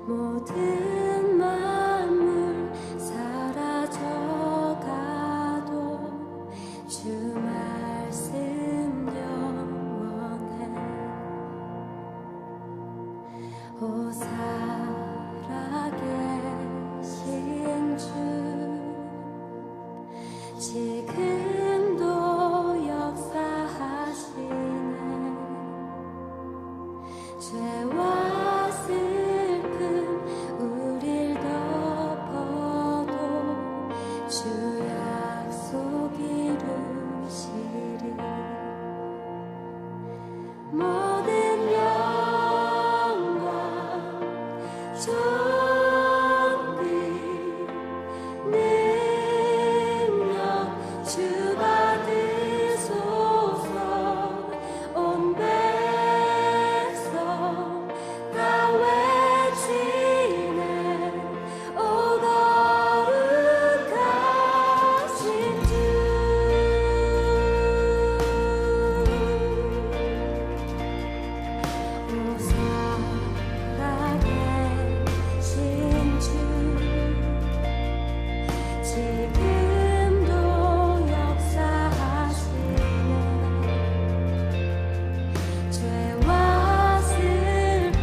모든 만물 사라져가도 주 말씀 영원해. 오 살아계신 주 지금도 역사하시네. 죄와 슬픔 우릴 덮어도 주 약속 이루시리. 모든 영광 존귀 능력 주 받으소서. 온 백성 다 외치네. 오 거룩하신 주. 오 살아계신 주 지금도 역사하시네. 죄와 슬픔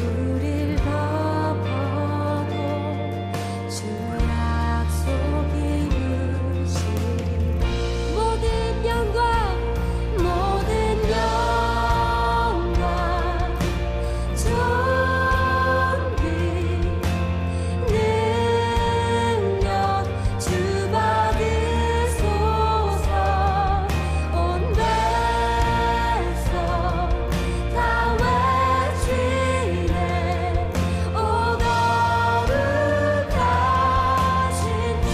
우릴 덮어도 주 약속 이루시리. 모든 영광 모든 영광 존귀 능력 주 받으소서. 온 백성 다 외치네. 오 거룩하신 주.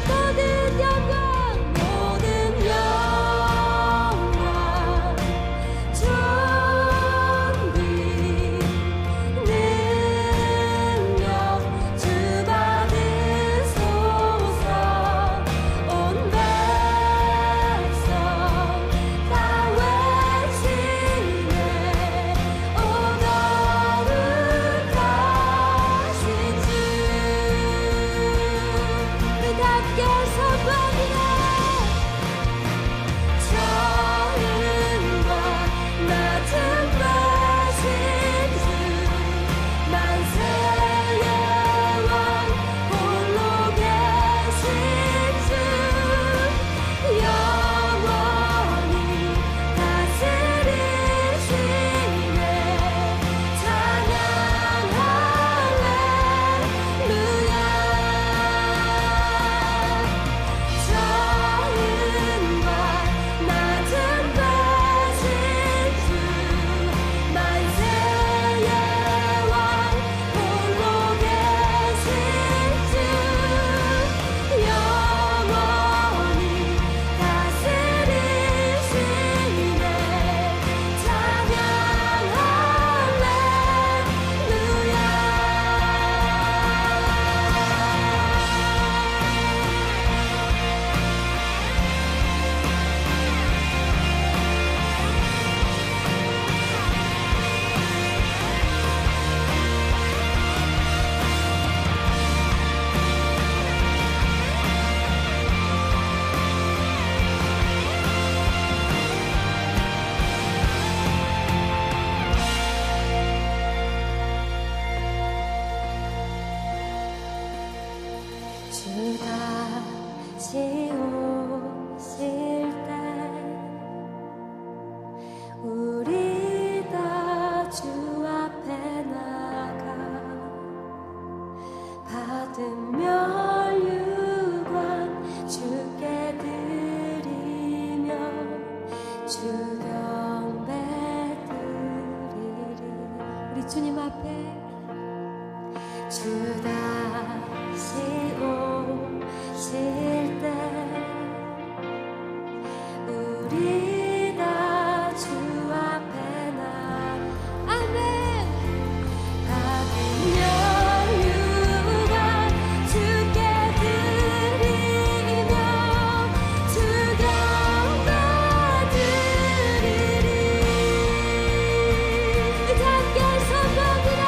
모든 영광 모든 영광 존귀 능력 주 받으소서. 온 백성 다 외치네. 오 거룩하신 주. 우리 함께 선포합니다. 처음과 낮은 되신 주 만세의 왕 홀로 계신 주 영원히 다스리시네. 찬양 할렐루야. 처음과 낮은 되신 주 만세의 왕 홀로 계신 주 영원히 다스리시네. 찬양 할렐루야. 주 다시 오실 때 우리 다 주 앞에 나가 받은 멸류관 주께 드리며 주 경배 드리리. 우리 주님 앞에 주 다시 오실 때 우리 다 주 앞에 나 아멘. 받은 멸류관 주께 드리며 주 경배 드리리. 우리 함께 선포합니다.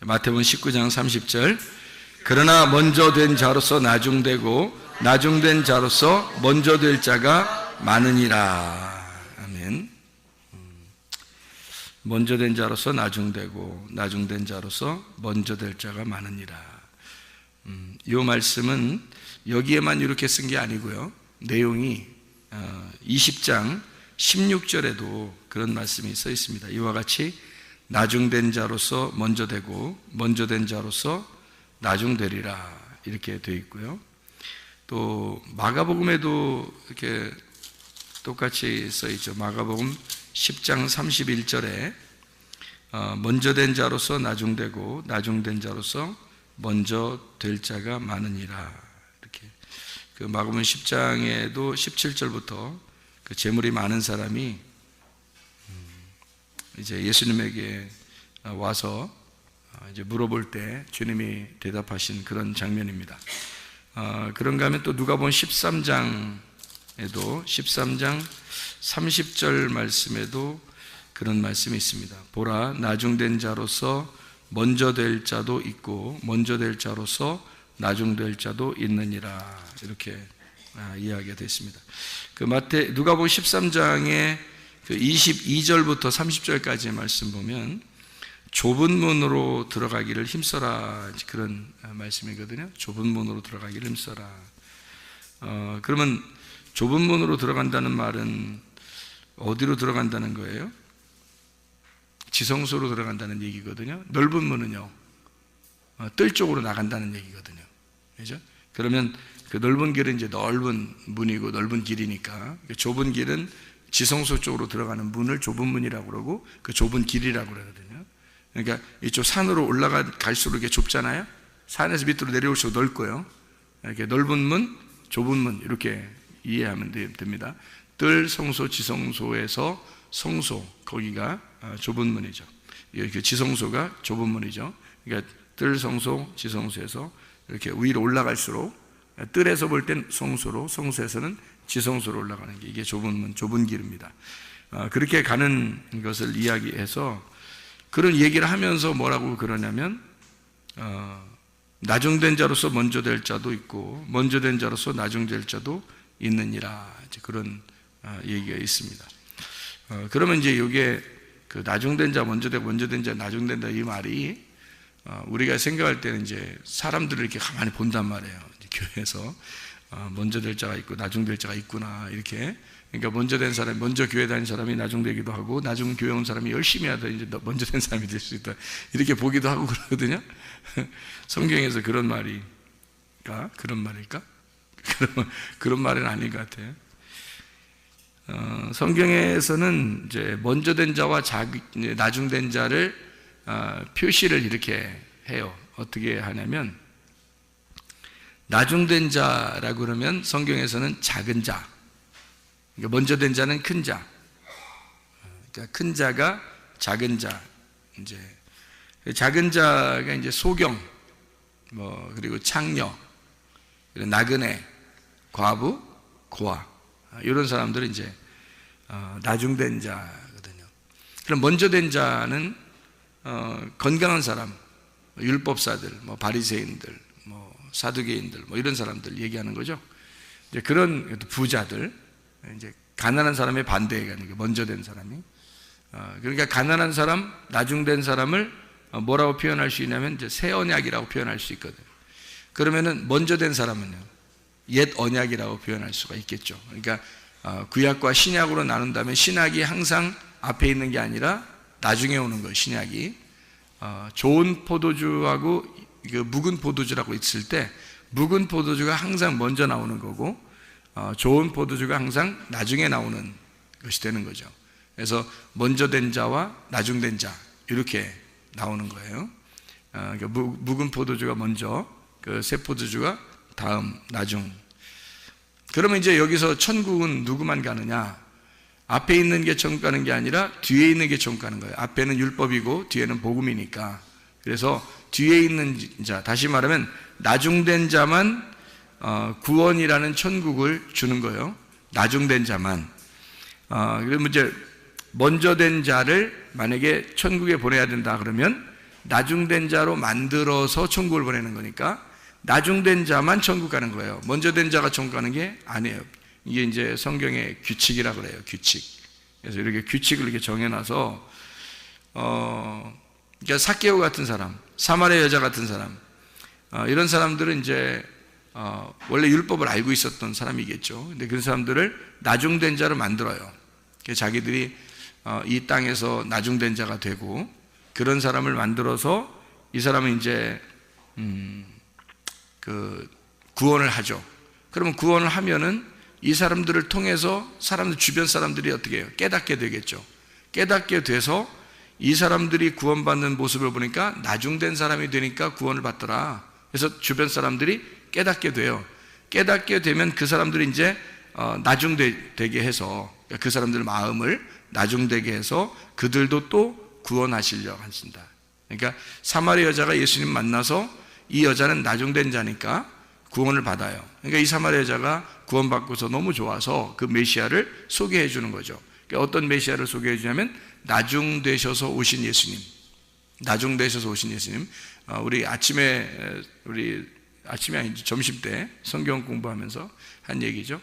마태복음 19장 30절. 그러나 먼저 된 자로서 나중되고 나중된 자로서 먼저 될 자가 많으니라. 아멘. 먼저 된 자로서 나중되고 나중된 자로서 먼저 될 자가 많으니라. 이 말씀은 여기에만 이렇게 쓴 게 아니고요, 내용이 20장 16절에도 그런 말씀이 써 있습니다. 이와 같이 나중된 자로서 먼저 되고 먼저 된 자로서 나중되리라, 이렇게 되어 있고요. 또 마가복음에도 이렇게 똑같이 써 있죠. 마가복음 10장 31절에 먼저 된 자로서 나중되고 나중된 자로서 먼저 될 자가 많으니라. 이렇게 그 마가복음 10장에도 17절부터 그 재물이 많은 사람이 이제 예수님에게 와서 이제 물어볼 때 주님이 대답하신 그런 장면입니다. 그런가 하면 또 누가복음 13장에도 13장 30절 말씀에도 그런 말씀이 있습니다. 보라, 나중된 자로서 먼저 될 자도 있고 먼저 될 자로서 나중될 자도 있느니라. 이렇게 이야기가 되어 있습니다. 그 누가복음 13장의 그 22절부터 30절까지의 말씀 보면 좁은 문으로 들어가기를 힘써라, 그런 말씀이거든요. 좁은 문으로 들어가기를 힘써라. 그러면 좁은 문으로 들어간다는 말은 어디로 들어간다는 거예요? 지성소로 들어간다는 얘기거든요. 넓은 문은요, 뜰 쪽으로 나간다는 얘기거든요. 그죠? 그러면 그 넓은 길은 이제 넓은 문이고 넓은 길이니까, 좁은 길은 지성소 쪽으로 들어가는 문을 좁은 문이라고 그러고 그 좁은 길이라고 그러거든요. 그러니까 이쪽 산으로 갈수록 이게 좁잖아요. 산에서 밑으로 내려올수록 넓고요. 이렇게 넓은 문, 좁은 문, 이렇게 이해하면 됩니다. 뜰, 성소, 지성소에서 성소, 거기가 좁은 문이죠. 그 지성소가 좁은 문이죠. 그러니까 뜰, 성소, 지성소에서 이렇게 위로 올라갈수록, 뜰에서 볼 땐 성소로, 성소에서는 지성소로 올라가는 게, 이게 좁은 문, 좁은 길입니다. 그렇게 가는 것을 이야기해서 그런 얘기를 하면서 뭐라고 그러냐면, 나중된 자로서 먼저 될 자도 있고 먼저 된 자로서 나중될 자도 있느니라, 그런 얘기가 있습니다. 그러면 이제 이게 그 나중된 자, 먼저 되고 먼저 된 자, 나중된 자, 이 말이 우리가 생각할 때는 이제 사람들을 이렇게 가만히 본단 말이에요. 교회에서 먼저 될 자가 있고 나중될 자가 있구나, 이렇게. 그러니까 먼저 된 사람이, 먼저 교회 다닌 사람이 나중되기도 하고, 나중 교회 온 사람이 열심히 하다 이제 먼저 된 사람이 될 수 있다, 이렇게 보기도 하고 그러거든요. 성경에서 그런 말일까? 그런 말은 아닌 것 같아요. 성경에서는 이제 먼저 된 자와 나중된 자를 표시를 이렇게 해요. 어떻게 하냐면, 나중된 자라고 그러면 성경에서는 작은 자, 그러니까 먼저 된 자는 큰 자, 그러니까 큰 자가 작은 자, 이제 작은 자가 이제 소경, 그리고 창녀, 나그네, 과부, 고아, 이런 사람들은 이제 나중된 자거든요. 그럼 먼저 된 자는 건강한 사람, 율법사들, 바리새인들, 사두개인들, 이런 사람들 얘기하는 거죠. 이제 그런 부자들, 이제 가난한 사람의 반대가 먼저 된 사람이. 그러니까 가난한 사람, 나중된 사람을 뭐라고 표현할 수 있냐면 이제 새 언약이라고 표현할 수 있거든요. 그러면은 먼저 된 사람은요, 옛 언약이라고 표현할 수가 있겠죠. 그러니까 구약과 신약으로 나눈다면 신약이 항상 앞에 있는 게 아니라 나중에 오는 거예요. 신약이 좋은 포도주하고 그 묵은 포도주라고 있을 때 묵은 포도주가 항상 먼저 나오는 거고 좋은 포도주가 항상 나중에 나오는 것이 되는 거죠. 그래서 먼저 된 자와 나중된 자, 이렇게 나오는 거예요. 그러니까 묵은 포도주가 먼저, 그 새 포도주가 다음, 나중. 그러면 이제 여기서 천국은 누구만 가느냐? 앞에 있는 게 천국 가는 게 아니라 뒤에 있는 게 천국 가는 거예요. 앞에는 율법이고 뒤에는 복음이니까. 그래서 뒤에 있는 자, 다시 말하면 나중된 자만 구원이라는 천국을 주는 거예요. 나중된 자만. 그러면 이제 먼저 된 자를 만약에 천국에 보내야 된다 그러면 나중된 자로 만들어서 천국을 보내는 거니까 나중된 자만 천국 가는 거예요. 먼저 된 자가 천국 가는 게 아니에요. 이게 이제 성경의 규칙이라고 그래요. 규칙. 그래서 이렇게 규칙을 이렇게 정해놔서 그러니까 삭개오 같은 사람, 사마리아 여자 같은 사람, 이런 사람들은 이제 원래 율법을 알고 있었던 사람이겠죠. 근데 그런 사람들을 나중된 자로 만들어요. 자기들이 이 땅에서 나중된 자가 되고 그런 사람을 만들어서 이 사람은 이제 그 구원을 하죠. 그러면 구원을 하면은 이 사람들을 통해서 사람들 주변 사람들이 어떻게 해요? 깨닫게 되겠죠. 깨닫게 돼서 이 사람들이 구원받는 모습을 보니까 나중된 사람이 되니까 구원을 받더라. 그래서 주변 사람들이 깨닫게 돼요. 깨닫게 되면 그 사람들이 이제 나중되게 해서 그 사람들 마음을 나중되게 해서 그들도 또 구원하시려고 하신다. 그러니까 사마리아 여자가 예수님 만나서 이 여자는 나중된 자니까 구원을 받아요. 그러니까 이 사마리아 여자가 구원받고서 너무 좋아서 그 메시아를 소개해 주는 거죠. 그러니까 어떤 메시아를 소개해 주냐면 나중되셔서 오신 예수님. 나중되셔서 오신 예수님. 우리 아침에 아니지 점심 때 성경 공부하면서 한 얘기죠.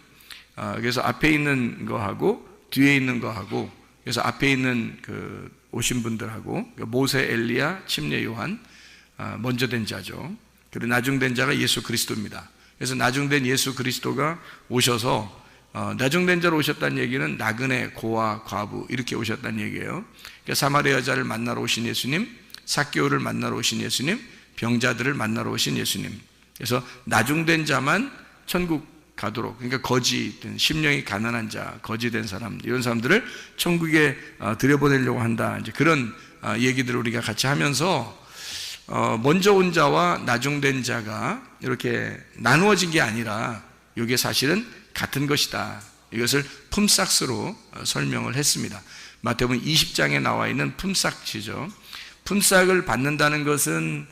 그래서 앞에 있는 거하고 뒤에 있는 거하고, 그래서 앞에 있는 그 오신 분들하고 모세, 엘리야, 침례 요한, 먼저 된 자죠. 그리고 나중된 자가 예수 그리스도입니다. 그래서 나중된 예수 그리스도가 오셔서 나중된 자로 오셨다는 얘기는 나그네, 고아, 과부 이렇게 오셨다는 얘기예요. 그러니까 사마리아 여자를 만나러 오신 예수님, 삭개오를 만나러 오신 예수님, 병자들을 만나러 오신 예수님. 그래서 나중된 자만 천국 가도록, 그러니까 거지된 심령이 가난한 자, 거지된 사람, 이런 사람들을 천국에 들여보내려고 한다. 이제 그런 얘기들을 우리가 같이 하면서 먼저 온 자와 나중된 자가 이렇게 나누어진 게 아니라 이게 사실은 같은 것이다. 이것을 품삯으로 설명을 했습니다. 마태복음 20장에 나와 있는 품삯이죠. 품삯을 받는다는 것은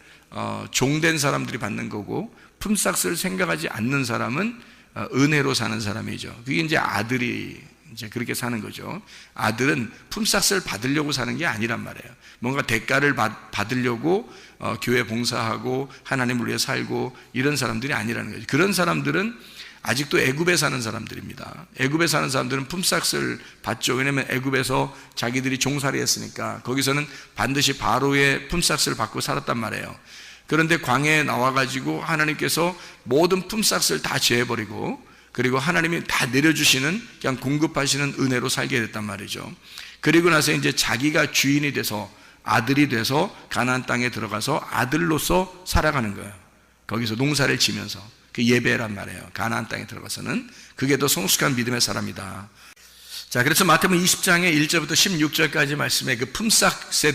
종된 사람들이 받는 거고, 품삯을 생각하지 않는 사람은 은혜로 사는 사람이죠. 그게 이제 아들이 이제 그렇게 사는 거죠. 아들은 품삯을 받으려고 사는 게 아니란 말이에요. 뭔가 대가를 받으려고 교회 봉사하고 하나님을 위해 살고 이런 사람들이 아니라는 거죠. 그런 사람들은 아직도 애굽에 사는 사람들입니다. 애굽에 사는 사람들은 품삯을 받죠. 왜냐하면 애굽에서 자기들이 종살이 했으니까 거기서는 반드시 바로의 품삯을 받고 살았단 말이에요. 그런데 광야에 나와가지고 하나님께서 모든 품삯을 다 제해버리고, 그리고 하나님이 다 내려주시는, 그냥 공급하시는 은혜로 살게 됐단 말이죠. 그리고 나서 이제 자기가 주인이 돼서, 아들이 돼서 가나안 땅에 들어가서 아들로서 살아가는 거예요. 거기서 농사를 지면서. 그 예배란 말이에요. 가나안 땅에 들어가서는. 그게 더 성숙한 믿음의 사람이다. 자, 그래서 마태복음 20장의 1절부터 16절까지 말씀에 그 품삯에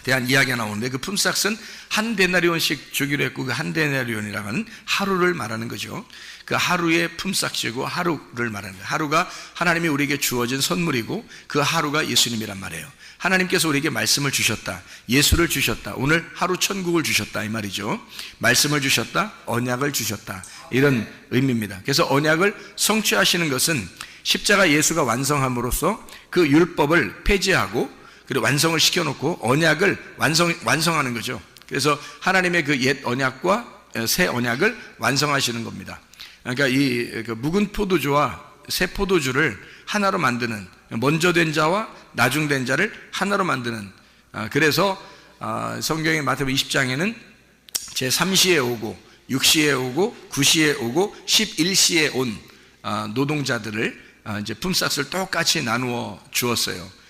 대한 이야기가 나오는데, 그 품삯은 한 데나리온씩 주기로 했고, 그 한 데나리온이라고 하는 하루를 말하는 거죠. 그 하루의 품삯이고 하루를 말하는 거예요. 하루가 하나님이 우리에게 주어진 선물이고, 그 하루가 예수님이란 말이에요. 하나님께서 우리에게 말씀을 주셨다, 예수를 주셨다, 오늘 하루 천국을 주셨다 이 말이죠. 말씀을 주셨다, 언약을 주셨다, 이런 의미입니다. 그래서 언약을 성취하시는 것은 십자가 예수가 완성함으로써 그 율법을 폐지하고 그리고 완성을 시켜놓고 언약을 완성하는 거죠. 그래서 하나님의 그 옛 언약과 새 언약을 완성하시는 겁니다. 그러니까 이 묵은 포도주와 새 포도주를 하나로 만드는, 먼저 된 자와 나중된 자를 하나로 만드는, 그래서 성경의 마태복음 20장에는 제3시에 오고 6시에 오고 9시에 오고 11시에 온 노동자들을 이제 품삯을 똑같이 나누어 주었어요.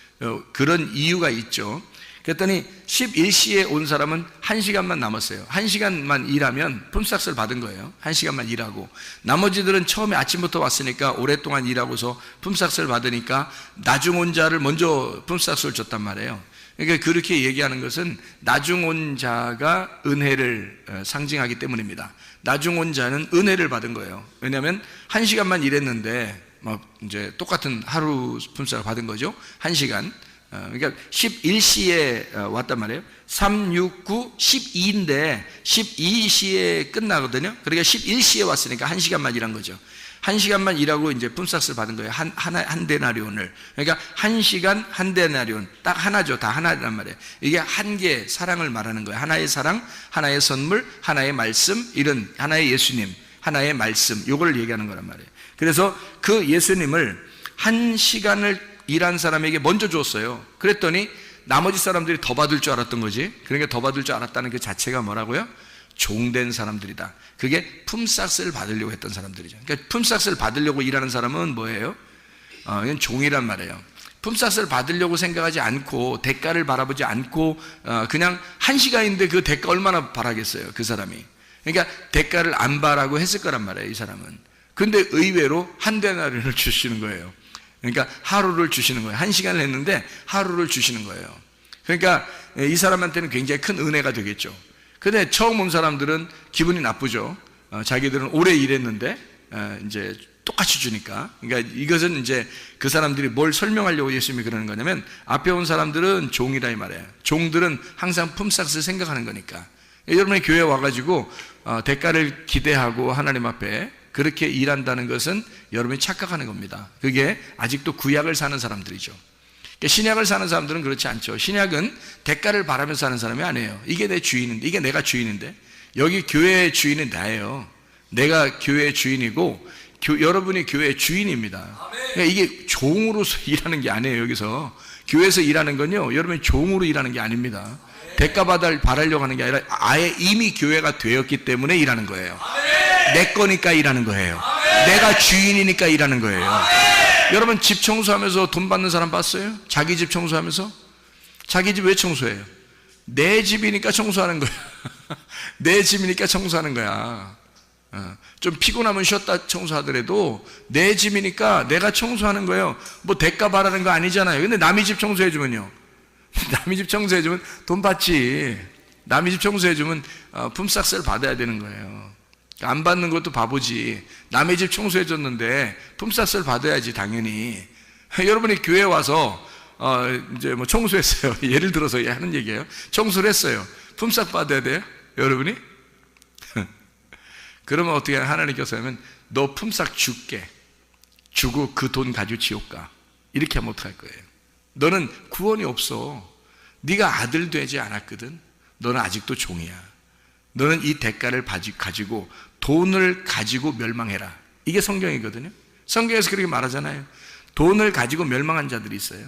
그런 이유가 있죠. 그랬더니 11시에 온 사람은 1시간만 남았어요. 1시간만 일하면 품삯을 받은 거예요. 1시간만 일하고, 나머지들은 처음에 아침부터 왔으니까 오랫동안 일하고서 품삯을 받으니까 나중 온 자를 먼저 품삯을 줬단 말이에요. 그러니까 그렇게 얘기하는 것은 나중 온 자가 은혜를 상징하기 때문입니다. 나중 온 자는 은혜를 받은 거예요. 왜냐하면 1시간만 일했는데 이제 똑같은 하루 품삯을 받은 거죠. 1시간. 그러니까 11시에 왔단 말이에요. 3, 6, 9, 12인데 12시에 끝나거든요. 그러니까 11시에 왔으니까 1시간만 일한 거죠. 1시간만 일하고 이제 품삯을 받은 거예요. 한 데나리온을. 그러니까 1시간 한 데나리온. 딱 하나죠. 다 하나란 말이에요. 이게 한 개의 사랑을 말하는 거예요. 하나의 사랑, 하나의 선물, 하나의 말씀, 이런 하나의 예수님, 하나의 말씀, 요걸 얘기하는 거란 말이에요. 그래서 그 예수님을 1시간을 일한 사람에게 먼저 줬어요. 그랬더니 나머지 사람들이 더 받을 줄 알았던 거지. 그러니까 더 받을 줄 알았다는 그 자체가 뭐라고요? 종된 사람들이다. 그게 품삯을 받으려고 했던 사람들이죠. 그러니까 품삯을 받으려고 일하는 사람은 뭐예요? 이건 종이란 말이에요. 품삯을 받으려고 생각하지 않고 대가를 바라보지 않고 그냥 1시간인데 그 대가 얼마나 바라겠어요, 그 사람이. 그러니까 대가를 안 바라고 했을 거란 말이에요, 이 사람은. 그런데 의외로 한 데나리온을 주시는 거예요. 그러니까 하루를 주시는 거예요. 1시간을 했는데 하루를 주시는 거예요. 그러니까 이 사람한테는 굉장히 큰 은혜가 되겠죠. 근데 처음 온 사람들은 기분이 나쁘죠. 자기들은 오래 일했는데 이제 똑같이 주니까. 그러니까 이것은 이제 그 사람들이 뭘 설명하려고 예수님이 그러는 거냐면, 앞에 온 사람들은 종이라 이 말이에요. 종들은 항상 품삯을 생각하는 거니까. 여러분의 교회에 와가지고 대가를 기대하고 하나님 앞에 그렇게 일한다는 것은 여러분이 착각하는 겁니다. 그게 아직도 구약을 사는 사람들이죠. 신약을 사는 사람들은 그렇지 않죠. 신약은 대가를 바라면서 사는 사람이 아니에요. 이게 내 주인인데, 이게 내가 주인인데, 여기 교회의 주인은 나예요. 내가 교회의 주인이고 여러분이 교회의 주인입니다. 그러니까 이게 종으로서 일하는 게 아니에요. 여기서 교회에서 일하는 건요, 여러분이 종으로 일하는 게 아닙니다. 대가 바라려고 하는 게 아니라 아예 이미 교회가 되었기 때문에 일하는 거예요. 내 거니까 일하는 거예요. 내가 주인이니까 일하는 거예요. 여러분 집 청소하면서 돈 받는 사람 봤어요? 자기 집 청소하면서? 자기 집 왜 청소해요? 내 집이니까 청소하는 거야. 내 집이니까 청소하는 거야. 좀 피곤하면 쉬었다 청소하더라도 내 집이니까 내가 청소하는 거예요. 뭐 대가 바라는 거 아니잖아요. 근데 남의 집 청소해주면요, 남의 집 청소해주면 돈 받지. 남의 집 청소해주면 품삯을 받아야 되는 거예요. 안 받는 것도 바보지. 남의 집 청소해줬는데 품삯을 받아야지, 당연히. 여러분이 교회 와서 이제 뭐 청소했어요. 예를 들어서 하는 얘기예요. 청소를 했어요. 품삯 받아야 돼요, 여러분이? 그러면 어떻게 하나님께서 하면, 너 품삯 줄게. 주고 그 돈 가지고 지옥 가. 이렇게 하면 어떡할 거예요? 너는 구원이 없어. 네가 아들 되지 않았거든. 너는 아직도 종이야. 너는 이 대가를 가지고 돈을 가지고 멸망해라. 이게 성경이거든요. 성경에서 그렇게 말하잖아요. 돈을 가지고 멸망한 자들이 있어요.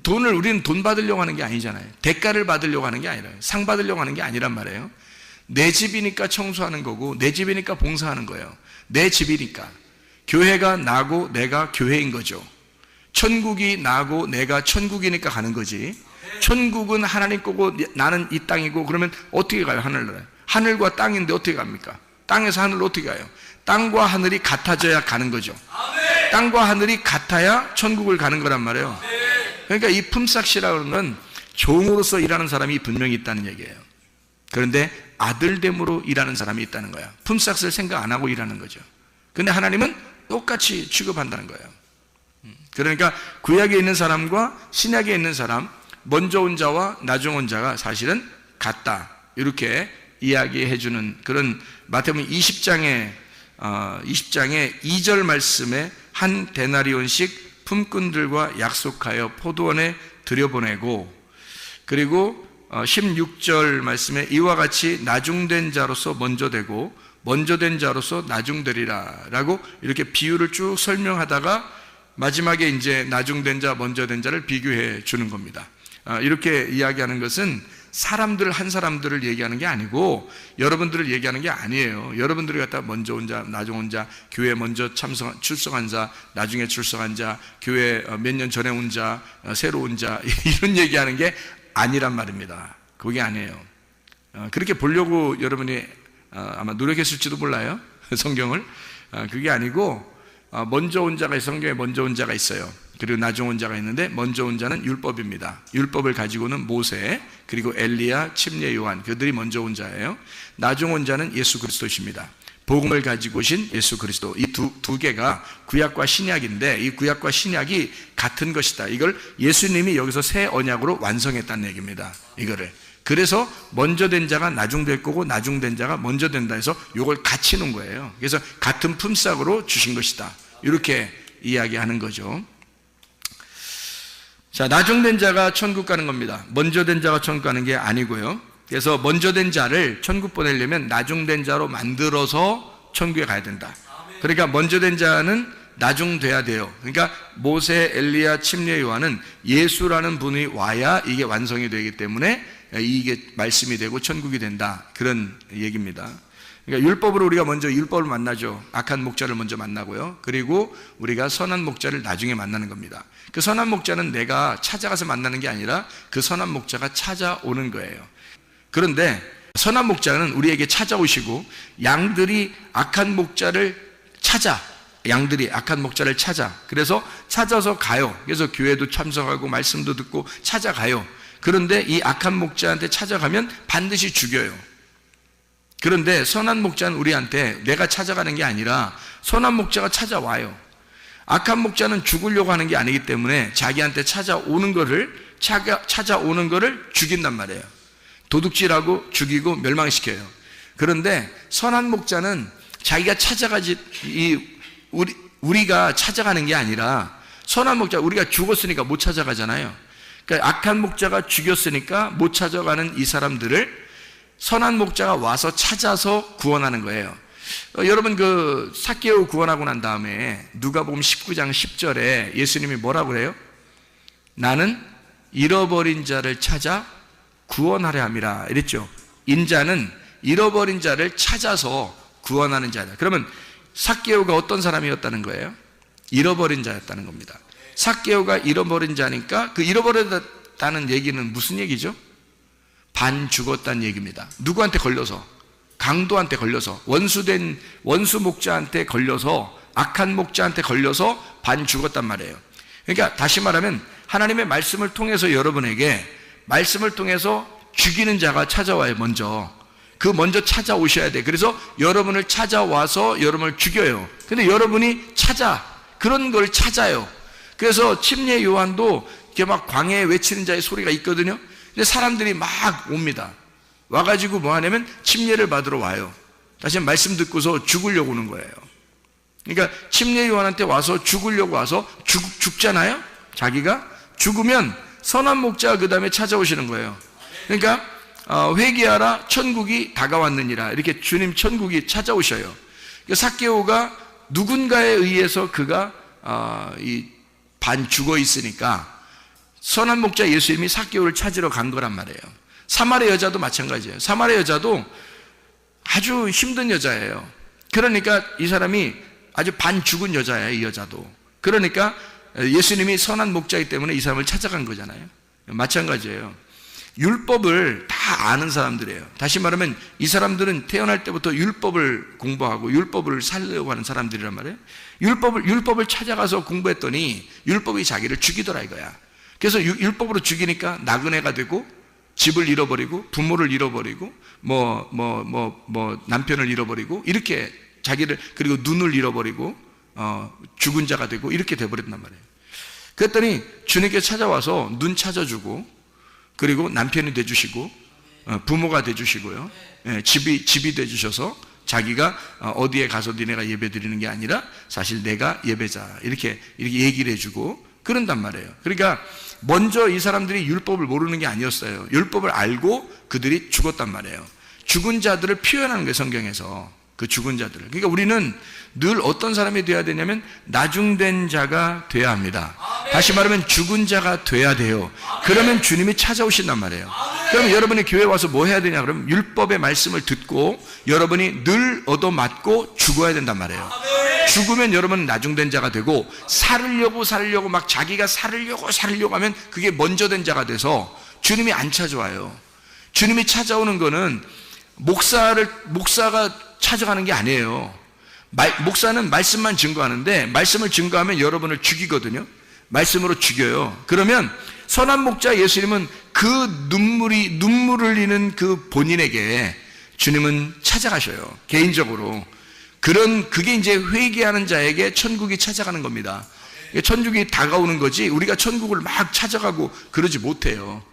우리는 돈 받으려고 하는 게 아니잖아요. 대가를 받으려고 하는 게 아니라, 상 받으려고 하는 게 아니란 말이에요. 내 집이니까 청소하는 거고, 내 집이니까 봉사하는 거예요. 내 집이니까. 교회가 나고 내가 교회인 거죠. 천국이 나고 내가 천국이니까 가는 거지. 천국은 하나님 거고 나는 이 땅이고, 그러면 어떻게 가요? 하늘나라에. 하늘과 땅인데 어떻게 갑니까? 땅에서 하늘로 어떻게 가요? 땅과 하늘이 같아져야 가는 거죠. 땅과 하늘이 같아야 천국을 가는 거란 말이에요. 그러니까 이 품삯이라는 건 종으로서 일하는 사람이 분명히 있다는 얘기예요. 그런데 아들됨으로 일하는 사람이 있다는 거야. 품삯을 생각 안 하고 일하는 거죠. 그런데 하나님은 똑같이 취급한다는 거예요. 그러니까 구약에 있는 사람과 신약에 있는 사람, 먼저 온 자와 나중 온 자가 사실은 같다, 이렇게 이야기해주는 그런 마태복음 20장의 2절 말씀에 한 데나리온씩 품꾼들과 약속하여 포도원에 들여보내고, 그리고 16절 말씀에 이와 같이 나중된 자로서 먼저 되고 먼저 된 자로서 나중되리라 라고 이렇게 비유를 쭉 설명하다가 마지막에 이제 나중된 자, 먼저 된 자를 비교해 주는 겁니다. 이렇게 이야기하는 것은 사람들 한 사람들을 얘기하는 게 아니고 여러분들을 얘기하는 게 아니에요. 여러분들이 갖다 먼저 온 자, 나중 온 자, 교회 먼저 출석한 자, 나중에 출석한 자, 교회 몇 년 전에 온 자, 새로 온 자, 이런 얘기하는 게 아니란 말입니다. 그게 아니에요. 그렇게 보려고 여러분이 아마 노력했을지도 몰라요. 성경을. 그게 아니고 먼저 온 자가 성경에 먼저 온 자가 있어요. 그리고 나중 온 자가 있는데 먼저 온 자는 율법입니다. 율법을 가지고는 모세, 그리고 엘리야, 침례 요한, 그들이 먼저 온 자예요. 나중 온 자는 예수 그리스도십니다. 복음을 가지고 오신 예수 그리스도. 이 두 개가 구약과 신약인데 이 구약과 신약이 같은 것이다. 이걸 예수님이 여기서 새 언약으로 완성했다는 얘기입니다. 이거를. 그래서 먼저 된 자가 나중 될 거고 나중 된 자가 먼저 된다 해서 이걸 같이 놓은 거예요. 그래서 같은 품삯으로 주신 것이다, 이렇게 이야기하는 거죠. 자, 나중 된 자가 천국 가는 겁니다. 먼저 된 자가 천국 가는 게 아니고요. 그래서 먼저 된 자를 천국 보내려면 나중 된 자로 만들어서 천국에 가야 된다. 그러니까 먼저 된 자는 나중 돼야 돼요. 그러니까 모세, 엘리야, 침례 요한은 예수라는 분이 와야 이게 완성이 되기 때문에 이게 말씀이 되고 천국이 된다, 그런 얘기입니다. 그러니까 율법으로 우리가 먼저 율법을 만나죠. 악한 목자를 먼저 만나고요. 그리고 우리가 선한 목자를 나중에 만나는 겁니다. 그 선한 목자는 내가 찾아가서 만나는 게 아니라 그 선한 목자가 찾아오는 거예요. 그런데 선한 목자는 우리에게 찾아오시고 양들이 악한 목자를 찾아, 양들이 악한 목자를 찾아, 그래서 찾아서 가요. 그래서 교회도 참석하고 말씀도 듣고 찾아가요. 그런데 이 악한 목자한테 찾아가면 반드시 죽여요. 그런데 선한 목자는 우리한테 내가 찾아가는 게 아니라 선한 목자가 찾아와요. 악한 목자는 죽으려고 하는 게 아니기 때문에 자기한테 찾아오는 거를 죽인단 말이에요. 도둑질하고 죽이고 멸망시켜요. 그런데 선한 목자는 자기가 찾아가지, 우리가 찾아가는 게 아니라 선한 목자, 우리가 죽었으니까 못 찾아가잖아요. 그러니까 악한 목자가 죽였으니까 못 찾아가는 이 사람들을 선한 목자가 와서 찾아서 구원하는 거예요. 여러분, 그 삭개오 구원하고 난 다음에 누가복음 19장 10절에 예수님이 뭐라고 그래요? 나는 잃어버린 자를 찾아 구원하려 함이라 이랬죠. 인자는 잃어버린 자를 찾아서 구원하는 자다. 그러면 삭개오가 어떤 사람이었다는 거예요? 잃어버린 자였다는 겁니다. 삭개오가 잃어버린 자니까 그 잃어버렸다는 얘기는 무슨 얘기죠? 반 죽었다는 얘기입니다. 누구한테 걸려서? 강도한테 걸려서, 원수 목자한테 걸려서, 악한 목자한테 걸려서 반 죽었단 말이에요. 그러니까 다시 말하면 하나님의 말씀을 통해서 여러분에게 말씀을 통해서 죽이는 자가 찾아와요. 먼저 찾아오셔야 돼. 그래서 여러분을 찾아와서 여러분을 죽여요. 근데 여러분이 그런 걸 찾아요. 그래서 침례 요한도 이렇게 막 광야에 외치는 자의 소리가 있거든요. 근데 사람들이 막 옵니다. 와가지고 뭐 하냐면 침례를 받으러 와요. 다시 말씀 듣고서 죽으려고 오는 거예요. 그러니까 침례 요한한테 와서 죽으려고 와서 죽잖아요. 자기가 죽으면 선한 목자가 그 다음에 찾아오시는 거예요. 그러니까 회개하라, 천국이 다가왔느니라, 이렇게 주님 천국이 찾아오셔요. 삭개오가 누군가에 의해서 그가 반 죽어 있으니까 선한 목자 예수님이 삭개오를 찾으러 간 거란 말이에요. 사마리 여자도 마찬가지예요. 사마리 여자도 아주 힘든 여자예요. 그러니까 이 사람이 아주 반 죽은 여자예요. 이 여자도. 그러니까 예수님이 선한 목자이기 때문에 이 사람을 찾아간 거잖아요. 마찬가지예요. 율법을 다 아는 사람들이에요. 다시 말하면 이 사람들은 태어날 때부터 율법을 공부하고 율법을 살려고 하는 사람들이란 말이에요. 율법을 찾아가서 공부했더니 율법이 자기를 죽이더라 이거야. 그래서 율법으로 죽이니까 나그네가 되고 집을 잃어버리고 부모를 잃어버리고 남편을 잃어버리고 이렇게 자기를, 그리고 눈을 잃어버리고 죽은 자가 되고 이렇게 돼버렸단 말이에요. 그랬더니 주님께 찾아와서 눈 찾아주고, 그리고 남편이 돼주시고 부모가 돼주시고요, 집이 돼주셔서 자기가 어디에 가서 니네가 예배 드리는 게 아니라 사실 내가 예배자, 이렇게 얘기를 해주고 그런단 말이에요. 그러니까 먼저 이 사람들이 율법을 모르는 게 아니었어요. 율법을 알고 그들이 죽었단 말이에요. 죽은 자들을 표현하는 거예요, 성경에서. 그 죽은 자들을. 그러니까 우리는 늘 어떤 사람이 돼야 되냐면 나중된 자가 돼야 합니다. 다시 말하면 죽은 자가 돼야 돼요. 그러면 주님이 찾아오신단 말이에요. 그러면 여러분이 교회에 와서 뭐 해야 되냐? 그러면 율법의 말씀을 듣고 여러분이 늘 얻어맞고 죽어야 된단 말이에요. 죽으면 여러분은 나중된 자가 되고, 살으려고 막 자기가 살으려고 하면 그게 먼저 된 자가 돼서 주님이 안 찾아와요. 주님이 찾아오는 거는 목사가 찾아가는 게 아니에요. 목사는 말씀만 증거하는데, 말씀을 증거하면 여러분을 죽이거든요. 말씀으로 죽여요. 그러면 선한 목자 예수님은 그 눈물을 흘리는 그 본인에게 주님은 찾아가셔요. 개인적으로. 그게 이제 회개하는 자에게 천국이 찾아가는 겁니다. 천국이 다가오는 거지 우리가 천국을 막 찾아가고 그러지 못해요.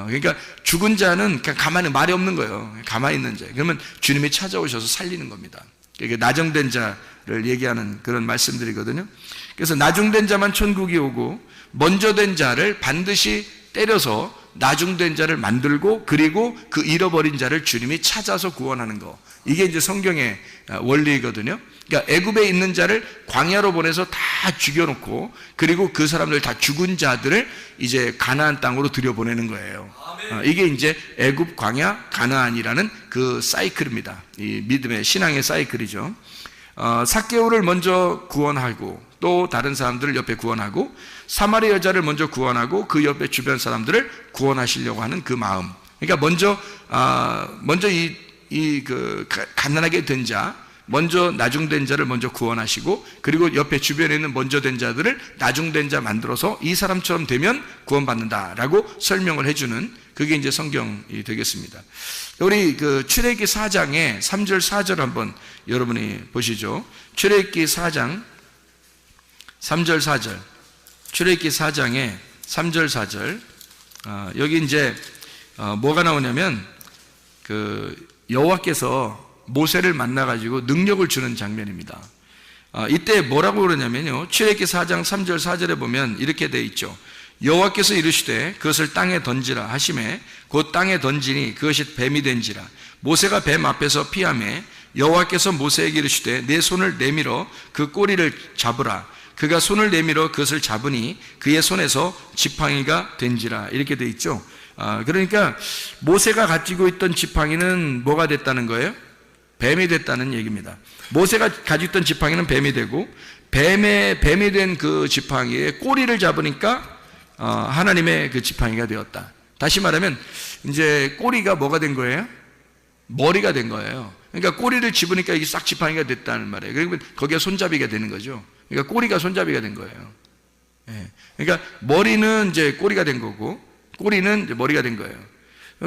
그러니까 죽은 자는 그냥 가만히 말이 없는 거예요. 가만히 있는 자. 그러면 주님이 찾아오셔서 살리는 겁니다. 이게 나중된 자를 얘기하는 그런 말씀들이거든요. 그래서 나중된 자만 천국이 오고 먼저 된 자를 반드시 때려서 나중된 자를 만들고 그리고 그 잃어버린 자를 주님이 찾아서 구원하는 거. 이게 이제 성경의 원리거든요. 그러니까 애굽에 있는 자를 광야로 보내서 다 죽여놓고 그리고 그 사람들 다 죽은 자들을 이제 가나안 땅으로 들여보내는 거예요. 이게 이제 애굽, 광야, 가나안이라는 그 사이클입니다. 이 믿음의 신앙의 사이클이죠. 삭개오를 먼저 구원하고 또 다른 사람들을 옆에 구원하고 사마리아 여자를 먼저 구원하고 그 옆에 주변 사람들을 구원하시려고 하는 그 마음. 그러니까 먼저 그 가난하게 된 자, 먼저 나중된 자를 먼저 구원하시고 그리고 옆에 주변에 있는 먼저 된 자들을 나중된 자 만들어서 이 사람처럼 되면 구원받는다라고 설명을 해주는 그게 이제 성경이 되겠습니다. 우리 그 출애굽기 4장의 3절 4절 한번 여러분이 보시죠. 출애굽기 4장 3절 4절. 출애굽기 4장의 3절 4절. 여기 이제 뭐가 나오냐면 그 여호와께서 모세를 만나가지고 능력을 주는 장면입니다. 이때 뭐라고 그러냐면요. 출애굽기 4장 3절 4절에 보면 이렇게 돼 있죠. 여호와께서 이르시되 그것을 땅에 던지라 하시매 곧 땅에 던지니 그것이 뱀이 된지라. 모세가 뱀 앞에서 피하매 여호와께서 모세에게 이르시되 내 손을 내밀어 그 꼬리를 잡으라. 그가 손을 내밀어 그것을 잡으니 그의 손에서 지팡이가 된지라. 이렇게 돼 있죠. 그러니까 모세가 가지고 있던 지팡이는 뭐가 됐다는 거예요? 뱀이 됐다는 얘기입니다. 모세가 가지고 있던 지팡이는 뱀이 되고 뱀이 된 그 지팡이의 꼬리를 잡으니까 하나님의 그 지팡이가 되었다. 다시 말하면 이제 꼬리가 뭐가 된 거예요? 머리가 된 거예요. 그러니까 꼬리를 집으니까 이게 싹 지팡이가 됐다는 말이에요. 그러면 거기가 손잡이가 되는 거죠. 그러니까 꼬리가 손잡이가 된 거예요. 그러니까 머리는 이제 꼬리가 된 거고 꼬리는 이제 머리가 된 거예요.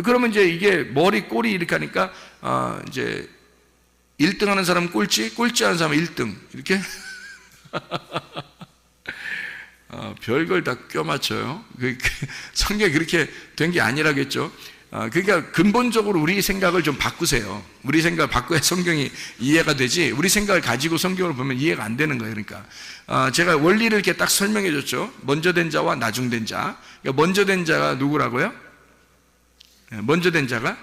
그러면 이제 이게 머리, 꼬리 이렇게 하니까 이제 1등 하는 사람은 꼴찌 하는 사람은 1등 이렇게 별걸 다 껴맞춰요. 성경이 그렇게 된 게 아니라겠죠. 그러니까 근본적으로 우리 생각을 좀 바꾸세요. 우리 생각을 바꿔야 성경이 이해가 되지 우리 생각을 가지고 성경을 보면 이해가 안 되는 거예요. 그러니까 제가 원리를 이렇게 딱 설명해 줬죠. 먼저 된 자와 나중된 자. 그러니까 먼저 된 자가 누구라고요? 먼저 된 자가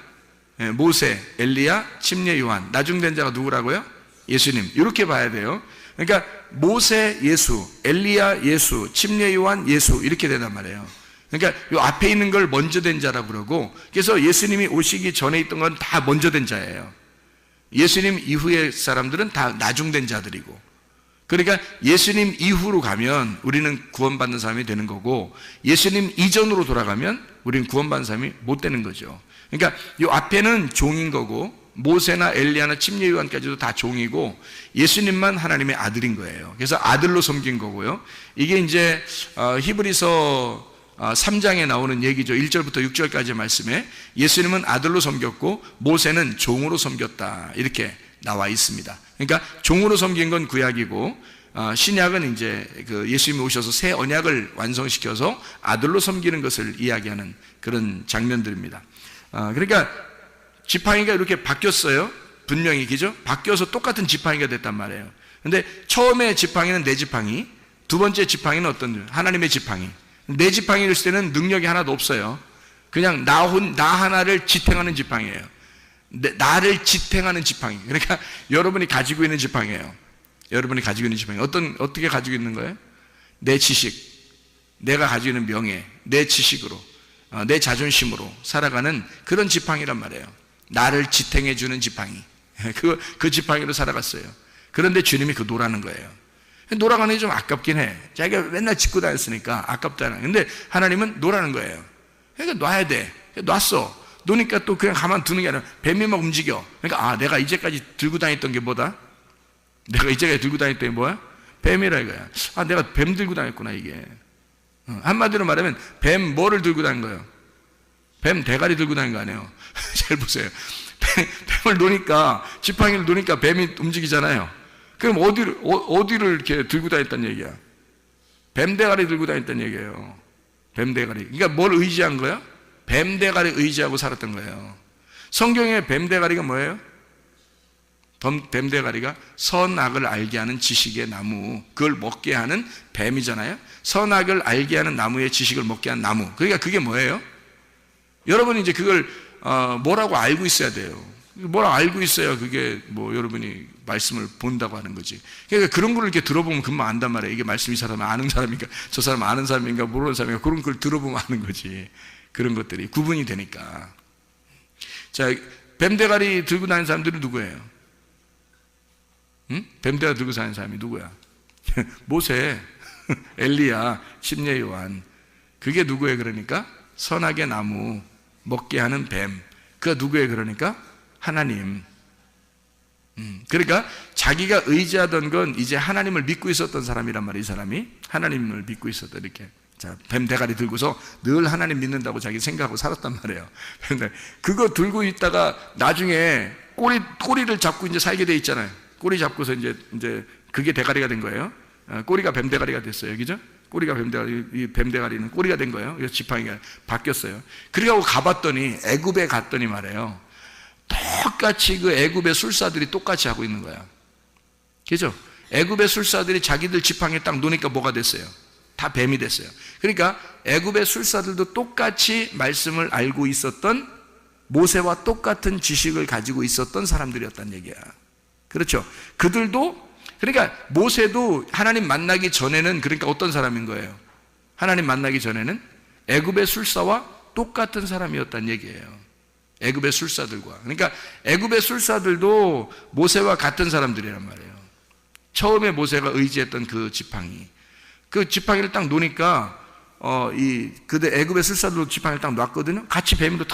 모세, 엘리야, 침례 요한. 나중된 자가 누구라고요? 예수님. 이렇게 봐야 돼요. 그러니까 모세, 예수, 엘리야, 예수, 침례 요한, 예수 이렇게 된단 말이에요. 그러니까 이 앞에 있는 걸 먼저 된 자라고 그러고 그래서 예수님이 오시기 전에 있던 건 다 먼저 된 자예요. 예수님 이후의 사람들은 다 나중된 자들이고 그러니까 예수님 이후로 가면 우리는 구원받는 사람이 되는 거고 예수님 이전으로 돌아가면 우리는 구원받는 사람이 못 되는 거죠. 그러니까 이 앞에는 종인 거고 모세나 엘리야나 침례 요한까지도 다 종이고 예수님만 하나님의 아들인 거예요. 그래서 아들로 섬긴 거고요. 이게 이제 히브리서 3장에 나오는 얘기죠. 1절부터 6절까지의 말씀에 예수님은 아들로 섬겼고 모세는 종으로 섬겼다 이렇게 나와 있습니다. 그러니까 종으로 섬긴 건 구약이고 신약은 이제 그 예수님이 오셔서 새 언약을 완성시켜서 아들로 섬기는 것을 이야기하는 그런 장면들입니다. 그러니까 지팡이가 이렇게 바뀌었어요. 분명히 그죠? 바뀌어서 똑같은 지팡이가 됐단 말이에요. 근데 처음에 지팡이는 내 지팡이, 두 번째 지팡이는 어떤 하나님의 지팡이. 내 지팡이를 쓸 때는 능력이 하나도 없어요. 그냥 나 하나를 지탱하는 지팡이에요. 나를 지탱하는 지팡이. 그러니까 여러분이 가지고 있는 지팡이에요. 여러분이 가지고 있는 지팡이. 어떻게 가지고 있는 거예요? 내 지식, 내가 가지고 있는 명예, 내 지식으로, 내 자존심으로 살아가는 그런 지팡이란 말이에요. 나를 지탱해주는 지팡이. 그 지팡이로 살아갔어요. 그런데 주님이 그 놓으라는 거예요. 놓아가는 게 좀 아깝긴 해. 자기가 맨날 짚고 다녔으니까 아깝잖아. 근데 하나님은 놓으라는 거예요. 그러니까 놔야 돼. 놨어. 놓으니까 또 그냥 가만 두는 게 아니라 뱀이 막 움직여. 그러니까 내가 이제까지 들고 다녔던 게 뭐다? 내가 이제까지 들고 다녔던 게 뭐야? 뱀이라 이거야. 내가 뱀 들고 다녔구나 이게. 한마디로 말하면 뱀 뭐를 들고 다닌 거예요? 뱀 대가리 들고 다닌 거 아니에요? 잘 보세요. 뱀을 놓으니까 지팡이를 놓으니까 뱀이 움직이잖아요. 그럼 어디를 이렇게 들고 다녔다는 얘기야? 뱀 대가리 들고 다녔다는 얘기예요. 뱀 대가리. 그러니까 뭘 의지한 거야? 뱀 대가리 의지하고 살았던 거예요. 성경에 뱀 대가리가 뭐예요? 뱀 대가리가 선악을 알게 하는 지식의 나무, 그걸 먹게 하는 뱀이잖아요. 선악을 알게 하는 나무의 지식을 먹게 하는 나무. 그러니까 그게 뭐예요? 여러분이 이제 그걸 뭐라고 알고 있어야 돼요. 뭐라고 알고 있어야 그게 뭐 여러분이 말씀을 본다고 하는 거지. 그러니까 그런 걸 이렇게 들어보면 금방 안단 말이에요. 이게 말씀 이 사람은 아는 사람인가, 저 사람 아는 사람인가, 모르는 사람인가, 그런 걸 들어보면 아는 거지. 그런 것들이 구분이 되니까. 자, 뱀 대가리 들고 다니는 사람들이 누구예요? 응? 뱀 대가리 들고 다니는 사람이 누구야? 모세, 엘리야, 침례 요한. 그게 누구예요? 그러니까 선악의 나무 먹게 하는 뱀. 그가 누구예요? 그러니까 하나님. 그러니까 자기가 의지하던 건 이제 하나님을 믿고 있었던 사람이란 말이에요. 이 사람이 하나님을 믿고 있었다. 이렇게 자, 뱀 대가리 들고서 늘 하나님 믿는다고 자기 생각하고 살았단 말이에요. 근데 그거 들고 있다가 나중에 꼬리를 잡고 이제 살게 돼 있잖아요. 꼬리 잡고서 이제 그게 대가리가 된 거예요. 꼬리가 뱀 대가리가 됐어요. 그죠? 꼬리가 뱀 대가리, 이 뱀 대가리는 꼬리가 된 거예요. 그래서 지팡이가 바뀌었어요. 그래가지고 가봤더니 애굽에 갔더니 말이에요. 똑같이 그 애굽의 술사들이 똑같이 하고 있는 거야. 그죠? 애굽의 술사들이 자기들 지팡이에 딱 놓으니까 뭐가 됐어요? 다 뱀이 됐어요. 그러니까 애굽의 술사들도 똑같이 말씀을 알고 있었던, 모세와 똑같은 지식을 가지고 있었던 사람들이었단 얘기야. 그렇죠? 그들도, 그러니까 모세도 하나님 만나기 전에는 그러니까 어떤 사람인 거예요? 하나님 만나기 전에는 애굽의 술사와 똑같은 사람이었단 얘기예요. 애굽의 술사들과. 그러니까 애굽의 술사들도 모세와 같은 사람들이란 말이에요. 처음에 모세가 의지했던 그 지팡이, 그 지팡이를 딱 놓으니까 그들 애굽의 술사들도 지팡이를 딱 놨거든요. 같이 뱀으로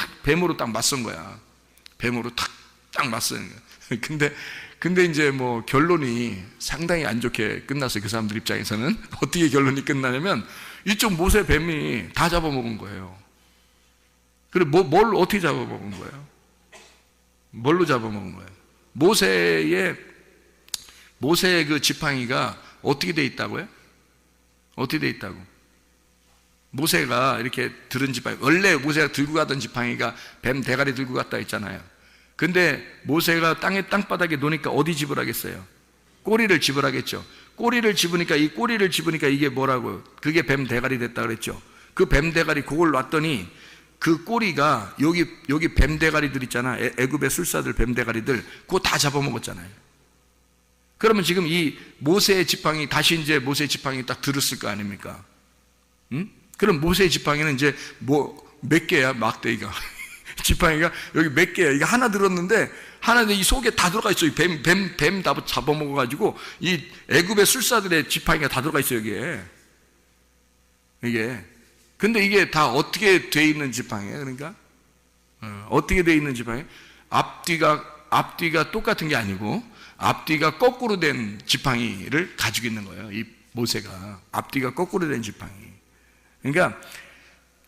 딱 맞선 거야. 뱀으로 딱 맞선 거야. 근데 이제 뭐 결론이 상당히 안 좋게 끝났어요. 그 사람들 입장에서는. 어떻게 결론이 끝나냐면 이쪽 모세 뱀이 다 잡아먹은 거예요. 그리고 뭘 어떻게 잡아먹은 거예요? 뭘로 잡아먹은 거예요? 모세의 그 지팡이가 어떻게 돼 있다고요? 어떻게 돼 있다고? 모세가 이렇게 들은 지팡이, 원래 모세가 들고 가던 지팡이가 뱀 대가리 들고 갔다 했잖아요. 근데 모세가 땅바닥에 놓으니까 어디 집으라겠어요? 꼬리를 집으라겠죠. 꼬리를 집으니까 이게 뭐라고요? 그게 뱀 대가리 됐다 그랬죠. 그 뱀 대가리 그걸 놨더니 그 꼬리가 여기 뱀 대가리들 있잖아. 애굽의 술사들 뱀 대가리들 그거 다 잡아먹었잖아요. 그러면 지금 이 모세의 지팡이 다시 이제 모세의 지팡이 딱 들었을 거 아닙니까? 응? 그럼 모세의 지팡이는 이제 뭐 몇 개야? 막대기가 지팡이가 여기 몇 개야? 이게 하나 들었는데 이 속에 다 들어가 있어요. 뱀 다 잡아먹어가지고 이 애굽의 술사들의 지팡이가 다 들어가 있어요. 이게 근데 이게 다 어떻게 돼 있는 지팡이에요? 그러니까 어떻게 돼 있는 지팡이? 앞뒤가 똑같은 게 아니고 앞뒤가 거꾸로 된 지팡이를 가지고 있는 거예요. 이 모세가 앞뒤가 거꾸로 된 지팡이. 그러니까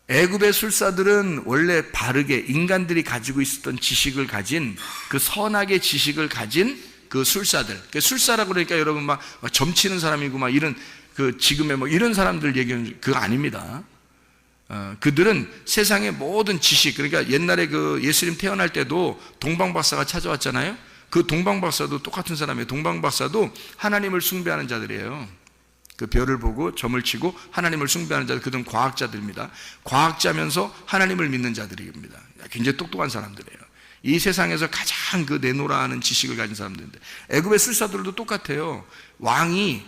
애굽의 술사들은 원래 바르게 인간들이 가지고 있었던 지식을 가진 그 선악의 지식을 가진 그 술사들. 그 술사라고 그러니까 여러분 막 점치는 사람이고 막 이런 그 지금의 뭐 이런 사람들 얘기는 그거 아닙니다. 그들은 세상의 모든 지식, 그러니까 옛날에 그 예수님 태어날 때도 동방박사가 찾아왔잖아요. 그 동방박사도 똑같은 사람이에요. 동방박사도 하나님을 숭배하는 자들이에요. 그 별을 보고 점을 치고 하나님을 숭배하는 자들, 그들은 과학자들입니다. 과학자면서 하나님을 믿는 자들입니다. 굉장히 똑똑한 사람들이에요. 이 세상에서 가장 그 내노라하는 지식을 가진 사람들인데, 애굽의 술사들도 똑같아요. 왕이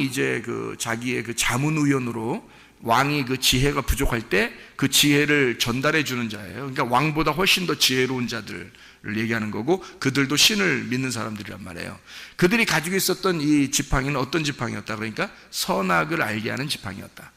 이제 그 자기의 그 자문의원으로 왕이 그 지혜가 부족할 때 그 지혜를 전달해 주는 자예요. 그러니까 왕보다 훨씬 더 지혜로운 자들을 얘기하는 거고, 그들도 신을 믿는 사람들이란 말이에요. 그들이 가지고 있었던 이 지팡이는 어떤 지팡이였다? 그러니까 선악을 알게 하는 지팡이였다.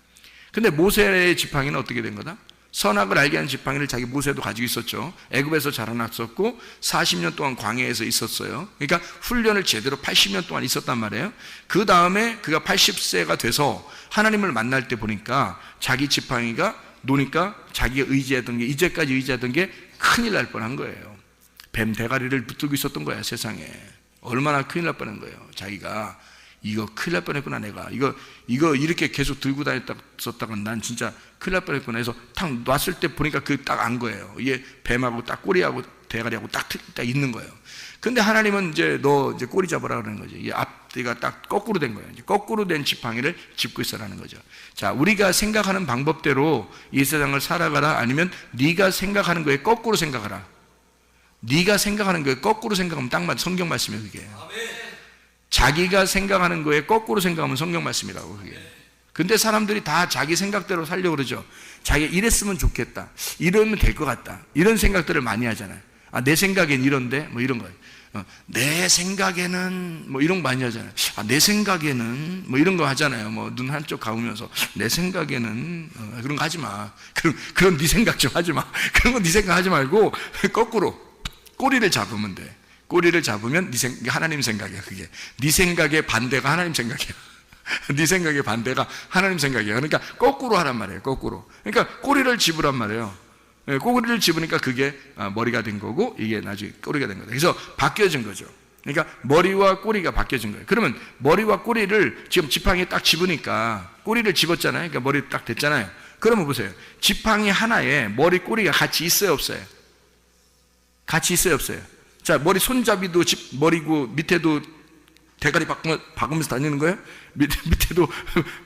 근데 모세의 지팡이는 어떻게 된 거다? 선악을 알게 하는 지팡이를 자기 모세도 가지고 있었죠. 애굽에서 자라났었고 40년 동안 광야에서 있었어요. 그러니까 훈련을 제대로 80년 동안 있었단 말이에요. 그 다음에 그가 80세가 돼서 하나님을 만날 때 보니까 자기 지팡이가 노니까 자기가 의지하던 게, 이제까지 의지하던 게 큰일 날 뻔한 거예요. 뱀 대가리를 붙들고 있었던 거야. 세상에 얼마나 큰일 날 뻔한 거예요. 자기가 이거 큰일 날 뻔했구나. 내가 이거 이렇게 계속 들고 다녔다가 난 진짜 큰일 날 뻔했구나 해서 탁 놨을 때 보니까 그 딱 안 거예요. 이게 뱀하고 딱 꼬리하고 대가리하고 딱 있는 거예요. 근데 하나님은 이제 너 이제 꼬리 잡으라 그러는 거죠. 이 앞뒤가 딱 거꾸로 된 거예요. 이제 거꾸로 된 지팡이를 짚고 있어라는 거죠. 자, 우리가 생각하는 방법대로 이 세상을 살아가라, 아니면 네가 생각하는 거에 거꾸로 생각하라. 네가 생각하는 거에 거꾸로 생각하면 딱 맞아. 성경 말씀이에요, 그게. 자기가 생각하는 거에 거꾸로 생각하면 성경 말씀이라고, 그게. 근데 사람들이 다 자기 생각대로 살려고 그러죠. 자기 이랬으면 좋겠다, 이러면 될 것 같다, 이런 생각들을 많이 하잖아요. 아, 내 생각엔 이런데, 뭐 이런 거예요. 내 생각에는 뭐 이런 거 많이 하잖아요. 아, 내 생각에는 뭐 이런 거 하잖아요. 뭐 눈 한쪽 감으면서 내 생각에는 그런 거 하지 마. 그런 네 생각 좀 하지 마. 그런 거 네 생각 하지 말고 거꾸로 꼬리를 잡으면 돼. 꼬리를 잡으면 하나님 생각이야. 그게 네 생각의 반대가 하나님 생각이야. 네 생각의 반대가 하나님 생각이야. 그러니까 거꾸로 하란 말이에요. 거꾸로. 그러니까 꼬리를 집으란 말이에요. 꼬리를 집으니까 그게 머리가 된 거고, 이게 나중에 꼬리가 된 거다. 그래서 바뀌어진 거죠. 그러니까 머리와 꼬리가 바뀌어진 거예요. 그러면 머리와 꼬리를 지금 지팡이에 딱 집으니까, 꼬리를 집었잖아요. 그러니까 머리 딱 됐잖아요. 그러면 보세요. 지팡이 하나에 머리 꼬리가 같이 있어요, 없어요? 같이 있어요, 없어요? 자, 머리 손잡이도 머리고 밑에도 대가리 박으면서 다니는 거예요? 밑에도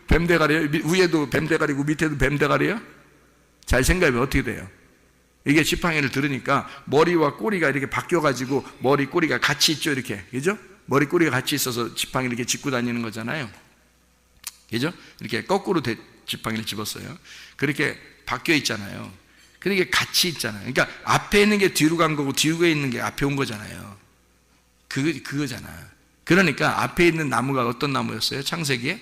뱀 대가리예요? 위에도 뱀 대가리고 밑에도 뱀 대가리예요? 잘 생각해보면 어떻게 돼요? 이게 지팡이를 들으니까 머리와 꼬리가 이렇게 바뀌어가지고 머리 꼬리가 같이 있죠, 이렇게. 그죠? 머리 꼬리가 같이 있어서 지팡이를 이렇게 짚고 다니는 거잖아요. 그죠? 이렇게 거꾸로 지팡이를 집었어요. 그렇게 바뀌어 있잖아요. 그러니까 같이 있잖아요. 그러니까 앞에 있는 게 뒤로 간 거고 뒤에 있는 게 앞에 온 거잖아요. 그거잖아. 그러니까 앞에 있는 나무가 어떤 나무였어요? 창세기에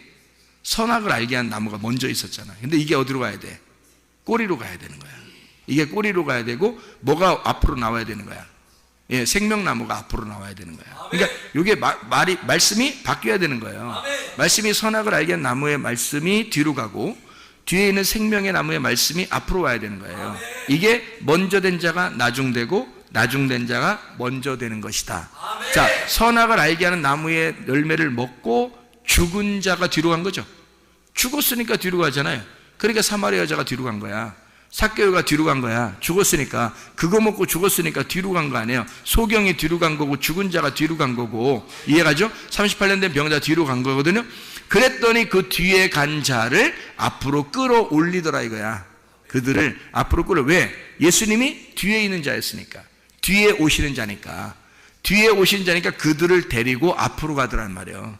선악을 알게 한 나무가 먼저 있었잖아요. 근데 이게 어디로 가야 돼? 꼬리로 가야 되는 거야. 이게 꼬리로 가야 되고, 뭐가 앞으로 나와야 되는 거야? 예, 생명나무가 앞으로 나와야 되는 거야. 그러니까 이게 말씀이 바뀌어야 되는 거예요. 말씀이 선악을 알게 한 나무의 말씀이 뒤로 가고, 뒤에 있는 생명의 나무의 말씀이 앞으로 와야 되는 거예요. 이게 먼저 된 자가 나중되고, 나중된 자가 먼저 되는 것이다. 자, 선악을 알게 하는 나무의 열매를 먹고 죽은 자가 뒤로 간 거죠. 죽었으니까 뒤로 가잖아요. 그러니까 사마리아 여자가 뒤로 간 거야. 삭개오가 뒤로 간 거야. 죽었으니까. 그거 먹고 죽었으니까 뒤로 간 거 아니에요. 소경이 뒤로 간 거고, 죽은 자가 뒤로 간 거고. 이해가죠? 38년 된 병자 뒤로 간 거거든요. 그랬더니 그 뒤에 간 자를 앞으로 끌어올리더라 이거야. 그들을 앞으로 왜? 예수님이 뒤에 있는 자였으니까. 뒤에 오시는 자니까. 뒤에 오시는 자니까 그들을 데리고 앞으로 가더란 말이에요.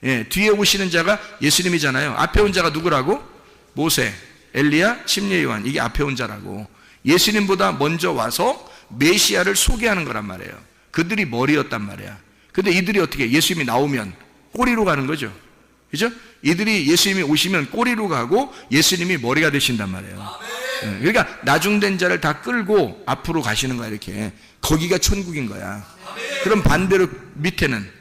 예, 뒤에 오시는 자가 예수님이잖아요. 앞에 온 자가 누구라고? 모세, 엘리야, 침례 요한. 이게 앞에 온 자라고. 예수님보다 먼저 와서 메시아를 소개하는 거란 말이에요. 그들이 머리였단 말이야. 근데 이들이 어떻게, 예수님이 나오면 꼬리로 가는 거죠. 그죠? 이들이 예수님이 오시면 꼬리로 가고 예수님이 머리가 되신단 말이에요. 그러니까 나중된 자를 다 끌고 앞으로 가시는 거야, 이렇게. 거기가 천국인 거야. 그럼 반대로 밑에는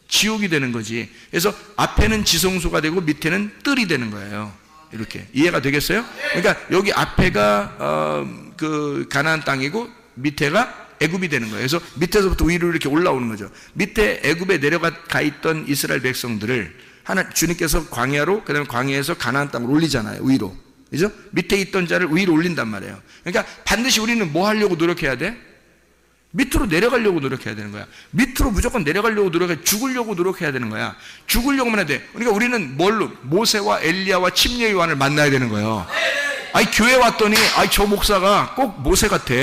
지옥이 되는 거지. 그래서 앞에는 지성소가 되고 밑에는 뜰이 되는 거예요. 이렇게. 이해가 되겠어요? 그러니까 여기 앞에가 그 가나안 땅이고 밑에가 애굽이 되는 거예요. 그래서 밑에서부터 위로 이렇게 올라오는 거죠. 밑에 애굽에 내려가 있던 이스라엘 백성들을 주님께서 광야로, 그 다음에 광야에서 가나안 땅으로 올리잖아요. 위로. 그죠? 밑에 있던 자를 위로 올린단 말이에요. 그러니까 반드시 우리는 뭐 하려고 노력해야 돼? 밑으로 내려가려고 노력해야 되는 거야. 밑으로 무조건 내려가려고 죽으려고 노력해야 되는 거야. 죽으려고만 해야 돼. 그러니까 우리는 뭘로? 모세와 엘리야와 침례 요한을 만나야 되는 거예요. 아니, 교회 왔더니, 저 목사가 꼭 모세 같아.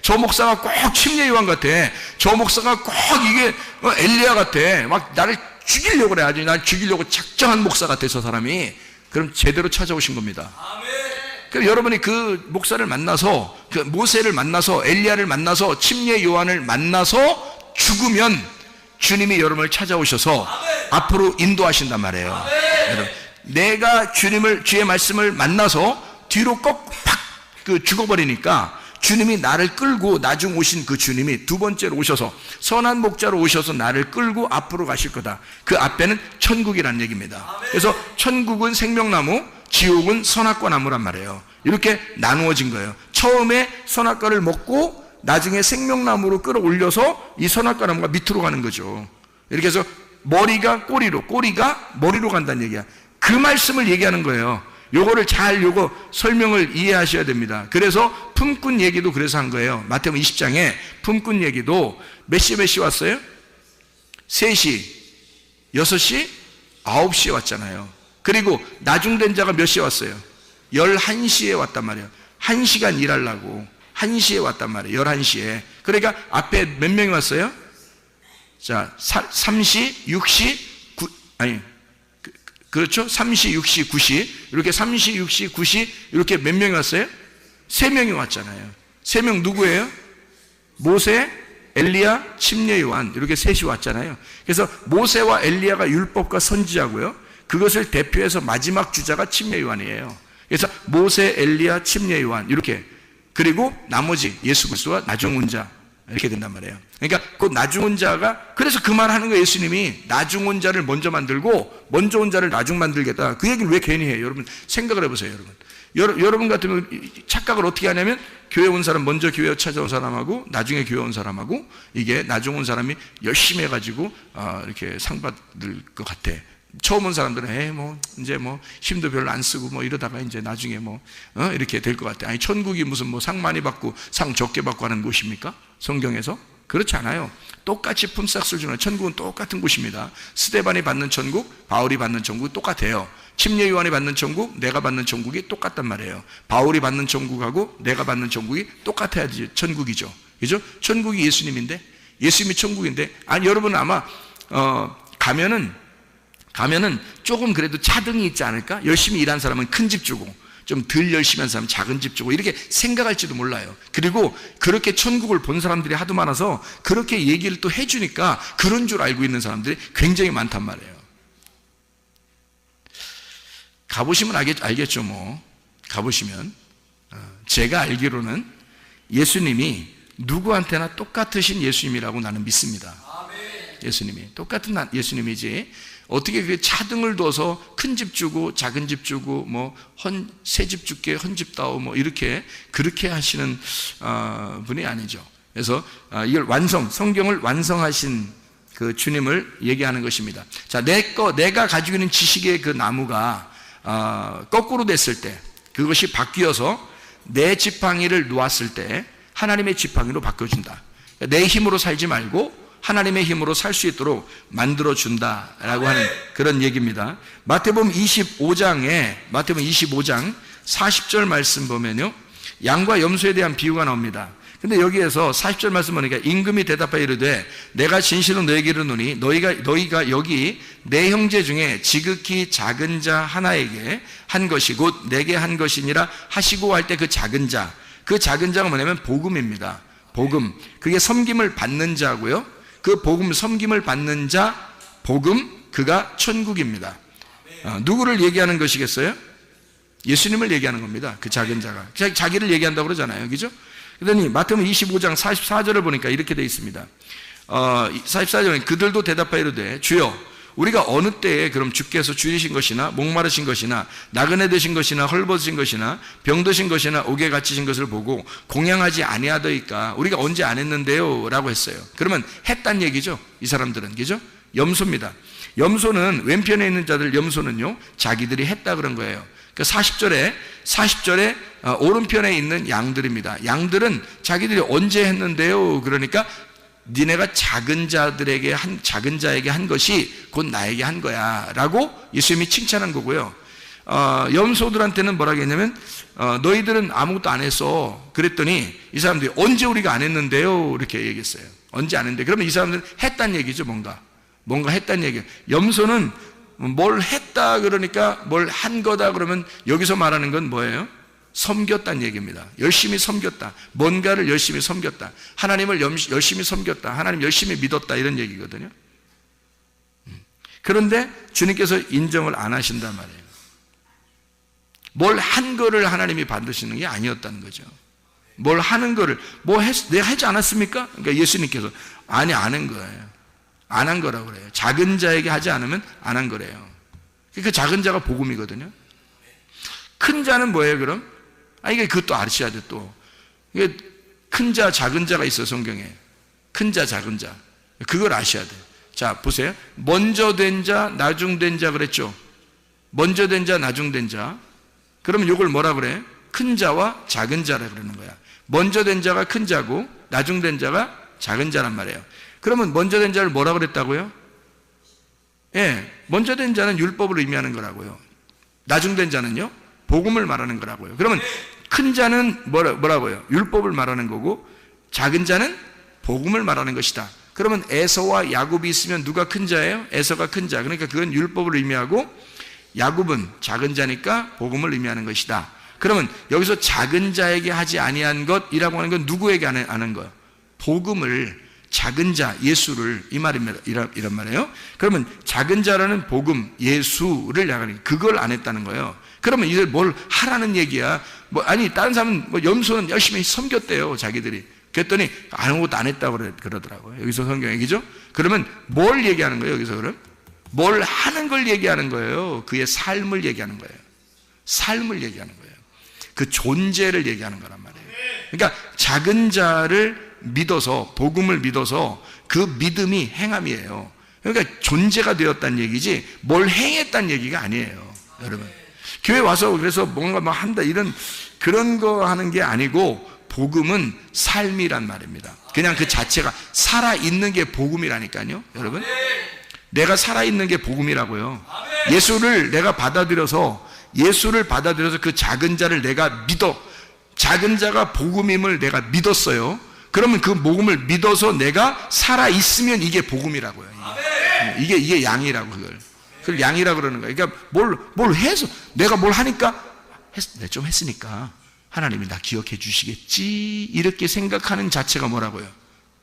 저 목사가 꼭 침례 요한 같아. 저 목사가 꼭 이게 엘리야 같아. 막 나를 죽이려고 그래. 아주 날 죽이려고 작정한 목사 같아, 저 사람이. 그럼 제대로 찾아오신 겁니다. 그럼 여러분이 그 목사를 만나서, 그 모세를 만나서, 엘리야를 만나서, 침례 요한을 만나서 죽으면 주님이 여러분을 찾아오셔서 앞으로 인도하신단 말이에요. 여러분, 내가 주의 말씀을 만나서 뒤로 팍 죽어버리니까 주님이 나를 끌고, 나중 오신 그 주님이 두 번째로 오셔서 선한 목자로 오셔서 나를 끌고 앞으로 가실 거다. 그 앞에는 천국이라는 얘기입니다. 그래서 천국은 생명나무, 지옥은 선악과 나무란 말이에요. 이렇게 나누어진 거예요. 처음에 선악과를 먹고 나중에 생명나무로 끌어올려서 이 선악과 나무가 밑으로 가는 거죠. 이렇게 해서 머리가 꼬리로, 꼬리가 머리로 간다는 얘기야. 그 말씀을 얘기하는 거예요. 요거를 잘 요거 설명을 이해하셔야 됩니다. 그래서 품꾼 얘기도 그래서 한 거예요. 마태복음 20장에 품꾼 얘기도 몇 시 왔어요? 3시, 6시, 9시에 왔잖아요. 그리고 나중된 자가 몇 시에 왔어요? 11시에 왔단 말이에요. 1시간 일하려고 1시에 왔단 말이에요. 11시에. 그러니까 앞에 몇 명이 왔어요? 자, 3시, 6시, 9, 아니, 그렇죠? 3시, 6시, 9시. 이렇게 3시, 6시, 9시. 이렇게 몇 명이 왔어요? 3명이 왔잖아요. 3명 누구예요? 모세, 엘리야, 침례 요한. 이렇게 셋이 왔잖아요. 그래서 모세와 엘리야가 율법과 선지자고요. 그것을 대표해서 마지막 주자가 침례 요한이에요. 그래서 모세, 엘리야, 침례 요한. 이렇게. 그리고 나머지 예수 그리스도와 나중 온 자. 이렇게 된단 말이에요. 그러니까 그 나중 온 자가, 그래서 그 말 하는 거예요. 예수님이 나중 온 자를 먼저 만들고 먼저 온 자를 나중 만들겠다. 그 얘기를 왜 괜히 해요? 여러분 생각을 해보세요. 여러분 같으면 착각을 어떻게 하냐면 교회 온 사람, 먼저 교회 찾아온 사람하고 나중에 교회 온 사람하고 이게 나중 온 사람이 열심히 해가지고 이렇게 상 받을 것 같아. 처음 온 사람들은 이제 힘도 별로 안 쓰고 이러다가 이제 나중에 이렇게 될 것 같아. 아니 천국이 무슨 상 많이 받고 상 적게 받고 하는 곳입니까? 성경에서? 그렇지 않아요. 똑같이 품삯을 주는 천국은 똑같은 곳입니다. 스데반이 받는 천국, 바울이 받는 천국이 똑같아요. 침례 요한이 받는 천국, 내가 받는 천국이 똑같단 말이에요. 바울이 받는 천국하고 내가 받는 천국이 똑같아야지 천국이죠. 그죠? 천국이 예수님인데, 예수님이 천국인데, 아니 여러분 아마 가면은 조금 그래도 차등이 있지 않을까? 열심히 일한 사람은 큰 집 주고 좀 덜 열심히 한 사람은 작은 집 주고 이렇게 생각할지도 몰라요. 그리고 그렇게 천국을 본 사람들이 하도 많아서 그렇게 얘기를 또 해주니까 그런 줄 알고 있는 사람들이 굉장히 많단 말이에요. 가보시면 알겠죠. 가보시면 제가 알기로는 예수님이 누구한테나 똑같으신 예수님이라고 나는 믿습니다. 예수님이 똑같은 예수님이지 어떻게 그 차등을 둬서 큰 집 주고 작은 집 주고 새 집 줄게 헌 집 다오 이렇게 그렇게 하시는 분이 아니죠. 그래서 이걸 성경을 완성하신 그 주님을 얘기하는 것입니다. 자, 내가 가지고 있는 지식의 그 나무가 거꾸로 됐을 때, 그것이 바뀌어서 내 지팡이를 놓았을 때 하나님의 지팡이로 바꿔준다. 내 힘으로 살지 말고 하나님의 힘으로 살 수 있도록 만들어준다라고 하는 그런 얘기입니다. 마태복음 25장 40절 말씀 보면요, 양과 염소에 대한 비유가 나옵니다. 근데 여기에서 40절 말씀 보니까 임금이 대답하여 이르되 내가 진실로 너에게 이르노니 너희가 여기 내 형제 중에 지극히 작은 자 하나에게 한 것이 곧 내게 한 것이니라 하시고 할 때 그 작은 자가 뭐냐면 복음입니다. 복음. 그게 섬김을 받는 자고요. 그 복음, 섬김을 받는 자, 복음, 그가 천국입니다. 누구를 얘기하는 것이겠어요? 예수님을 얘기하는 겁니다. 그 작은 자가. 자기를 얘기한다고 그러잖아요. 그죠? 그러더니 마태복음 25장 44절을 보니까 이렇게 되어 있습니다. 44절에 그들도 대답하여 이르되 주여 우리가 어느 때에 그럼 주께서 줄이신 것이나 목마르신 것이나 나그네 되신 것이나 헐벗으신 것이나 병드신 것이나 옥에 갇히신 것을 보고 공양하지 아니하더이까 우리가 언제 안 했는데요? 라고 했어요. 그러면 했단 얘기죠. 이 사람들은. 그죠? 염소입니다. 염소는 왼편에 있는 자들 염소는요 자기들이 했다 그런 거예요. 40절에 오른편에 있는 양들입니다. 양들은 자기들이 언제 했는데요? 그러니까 니네가 작은 자에게 한 것이 곧 나에게 한 거야 라고 예수님이 칭찬한 거고요. 염소들한테는 뭐라고 했냐면 너희들은 아무것도 안 했어. 그랬더니 이 사람들이 언제 우리가 안 했는데요? 이렇게 얘기했어요. 언제 안 했는데. 그러면 이 사람들은 했단 얘기죠. 뭔가 했단 얘기예요. 염소는 뭘 했다 그러니까 뭘 한 거다 그러면 여기서 말하는 건 뭐예요? 섬겼다는 얘기입니다. 열심히 섬겼다. 뭔가를 열심히 섬겼다. 하나님을 열심히 섬겼다. 하나님 열심히 믿었다. 이런 얘기거든요. 그런데 주님께서 인정을 안 하신단 말이에요. 뭘 한 거를 하나님이 받으시는 게 아니었다는 거죠. 뭘 하는 거를 내가 하지 않았습니까? 그러니까 예수님께서 아니 안 한 거예요. 안 한 거라고 그래요. 작은 자에게 하지 않으면 안 한 거래요. 그 작은 자가 복음이거든요. 큰 자는 뭐예요 그럼? 이게 그것도 아셔야 돼 또. 이게 큰 자, 작은 자가 있어요 성경에. 큰 자, 작은 자. 그걸 아셔야 돼. 자, 보세요. 먼저 된 자, 나중 된 자 그랬죠. 먼저 된 자, 나중 된 자. 그러면 이걸 뭐라 그래? 큰 자와 작은 자라 그러는 거야. 먼저 된 자가 큰 자고 나중 된 자가 작은 자란 말이에요. 그러면 먼저 된 자를 뭐라 그랬다고요? 예, 먼저 된 자는 율법을 의미하는 거라고요. 나중 된 자는요? 복음을 말하는 거라고요. 그러면 큰 자는 뭐라고요? 율법을 말하는 거고 작은 자는 복음을 말하는 것이다. 그러면 에서와 야곱이 있으면 누가 큰 자예요? 에서가 큰 자. 그러니까 그건 율법을 의미하고 야곱은 작은 자니까 복음을 의미하는 것이다. 그러면 여기서 작은 자에게 하지 아니한 것이라고 하는 건 누구에게 하는 거예요? 복음을, 작은 자, 예수를, 이 말입니다. 이런 말이에요. 그러면 작은 자라는 복음, 예수를 나가는, 그걸 안 했다는 거예요. 그러면 이들 뭘 하라는 얘기야? 아니, 다른 사람은 염소는 열심히 섬겼대요, 자기들이. 그랬더니 아무것도 안 했다고 그러더라고요. 여기서 성경 얘기죠? 그러면 뭘 얘기하는 거예요, 여기서 그럼? 뭘 하는 걸 얘기하는 거예요. 그의 삶을 얘기하는 거예요. 삶을 얘기하는 거예요. 그 존재를 얘기하는 거란 말이에요. 그러니까 작은 자를 믿어서, 복음을 믿어서 그 믿음이 행함이에요. 그러니까 존재가 되었다는 얘기지 뭘 행했다는 얘기가 아니에요, 여러분. 교회 와서 그래서 뭔가 막 한다 이런 그런 거 하는 게 아니고 복음은 삶이란 말입니다. 그냥 그 자체가 살아있는 게 복음이라니까요, 여러분. 내가 살아있는 게 복음이라고요. 예수를 내가 받아들여서 그 작은 자를 내가 믿어. 작은 자가 복음임을 내가 믿었어요. 그러면 그 복음을 믿어서 내가 살아있으면 이게 복음이라고요. 이게 양이라고 그걸 양이라고 그러는 거예요. 그러니까 뭘 해서 내가 뭘 하니까 내가 좀 했으니까 하나님이 나 기억해 주시겠지 이렇게 생각하는 자체가 뭐라고요?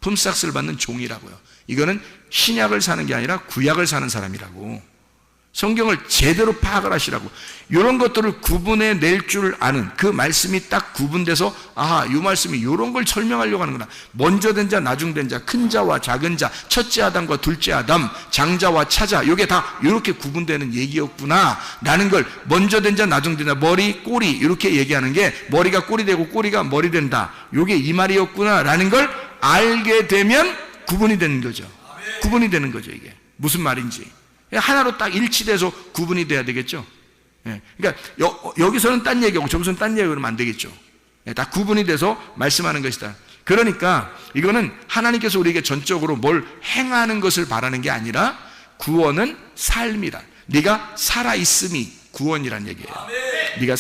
품삯을 받는 종이라고요. 이거는 신약을 사는 게 아니라 구약을 사는 사람이라고. 성경을 제대로 파악을 하시라고. 이런 것들을 구분해 낼 줄 아는 그 말씀이 딱 구분돼서 아하, 이 말씀이 이런 걸 설명하려고 하는구나. 먼저 된 자, 나중 된 자, 큰 자와 작은 자, 첫째 아담과 둘째 아담, 장자와 차자, 이게 다 이렇게 구분되는 얘기였구나 라는 걸 먼저 된 자, 나중 된 자, 머리, 꼬리 이렇게 얘기하는 게 머리가 꼬리 되고 꼬리가 머리 된다. 이게 이 말이었구나 라는 걸 알게 되면 구분이 되는 거죠. 구분이 되는 거죠. 이게 무슨 말인지 하나로 딱 일치돼서 구분이 돼야 되겠죠. 그러니까 여기서는 딴 얘기하고 저기서는 딴 얘기하고 그러면 안 되겠죠. 다 구분이 돼서 말씀하는 것이다. 그러니까 이거는 하나님께서 우리에게 전적으로 뭘 행하는 것을 바라는 게 아니라 구원은 삶이다. 네가 살아있음이 구원이란 얘기예요. 네가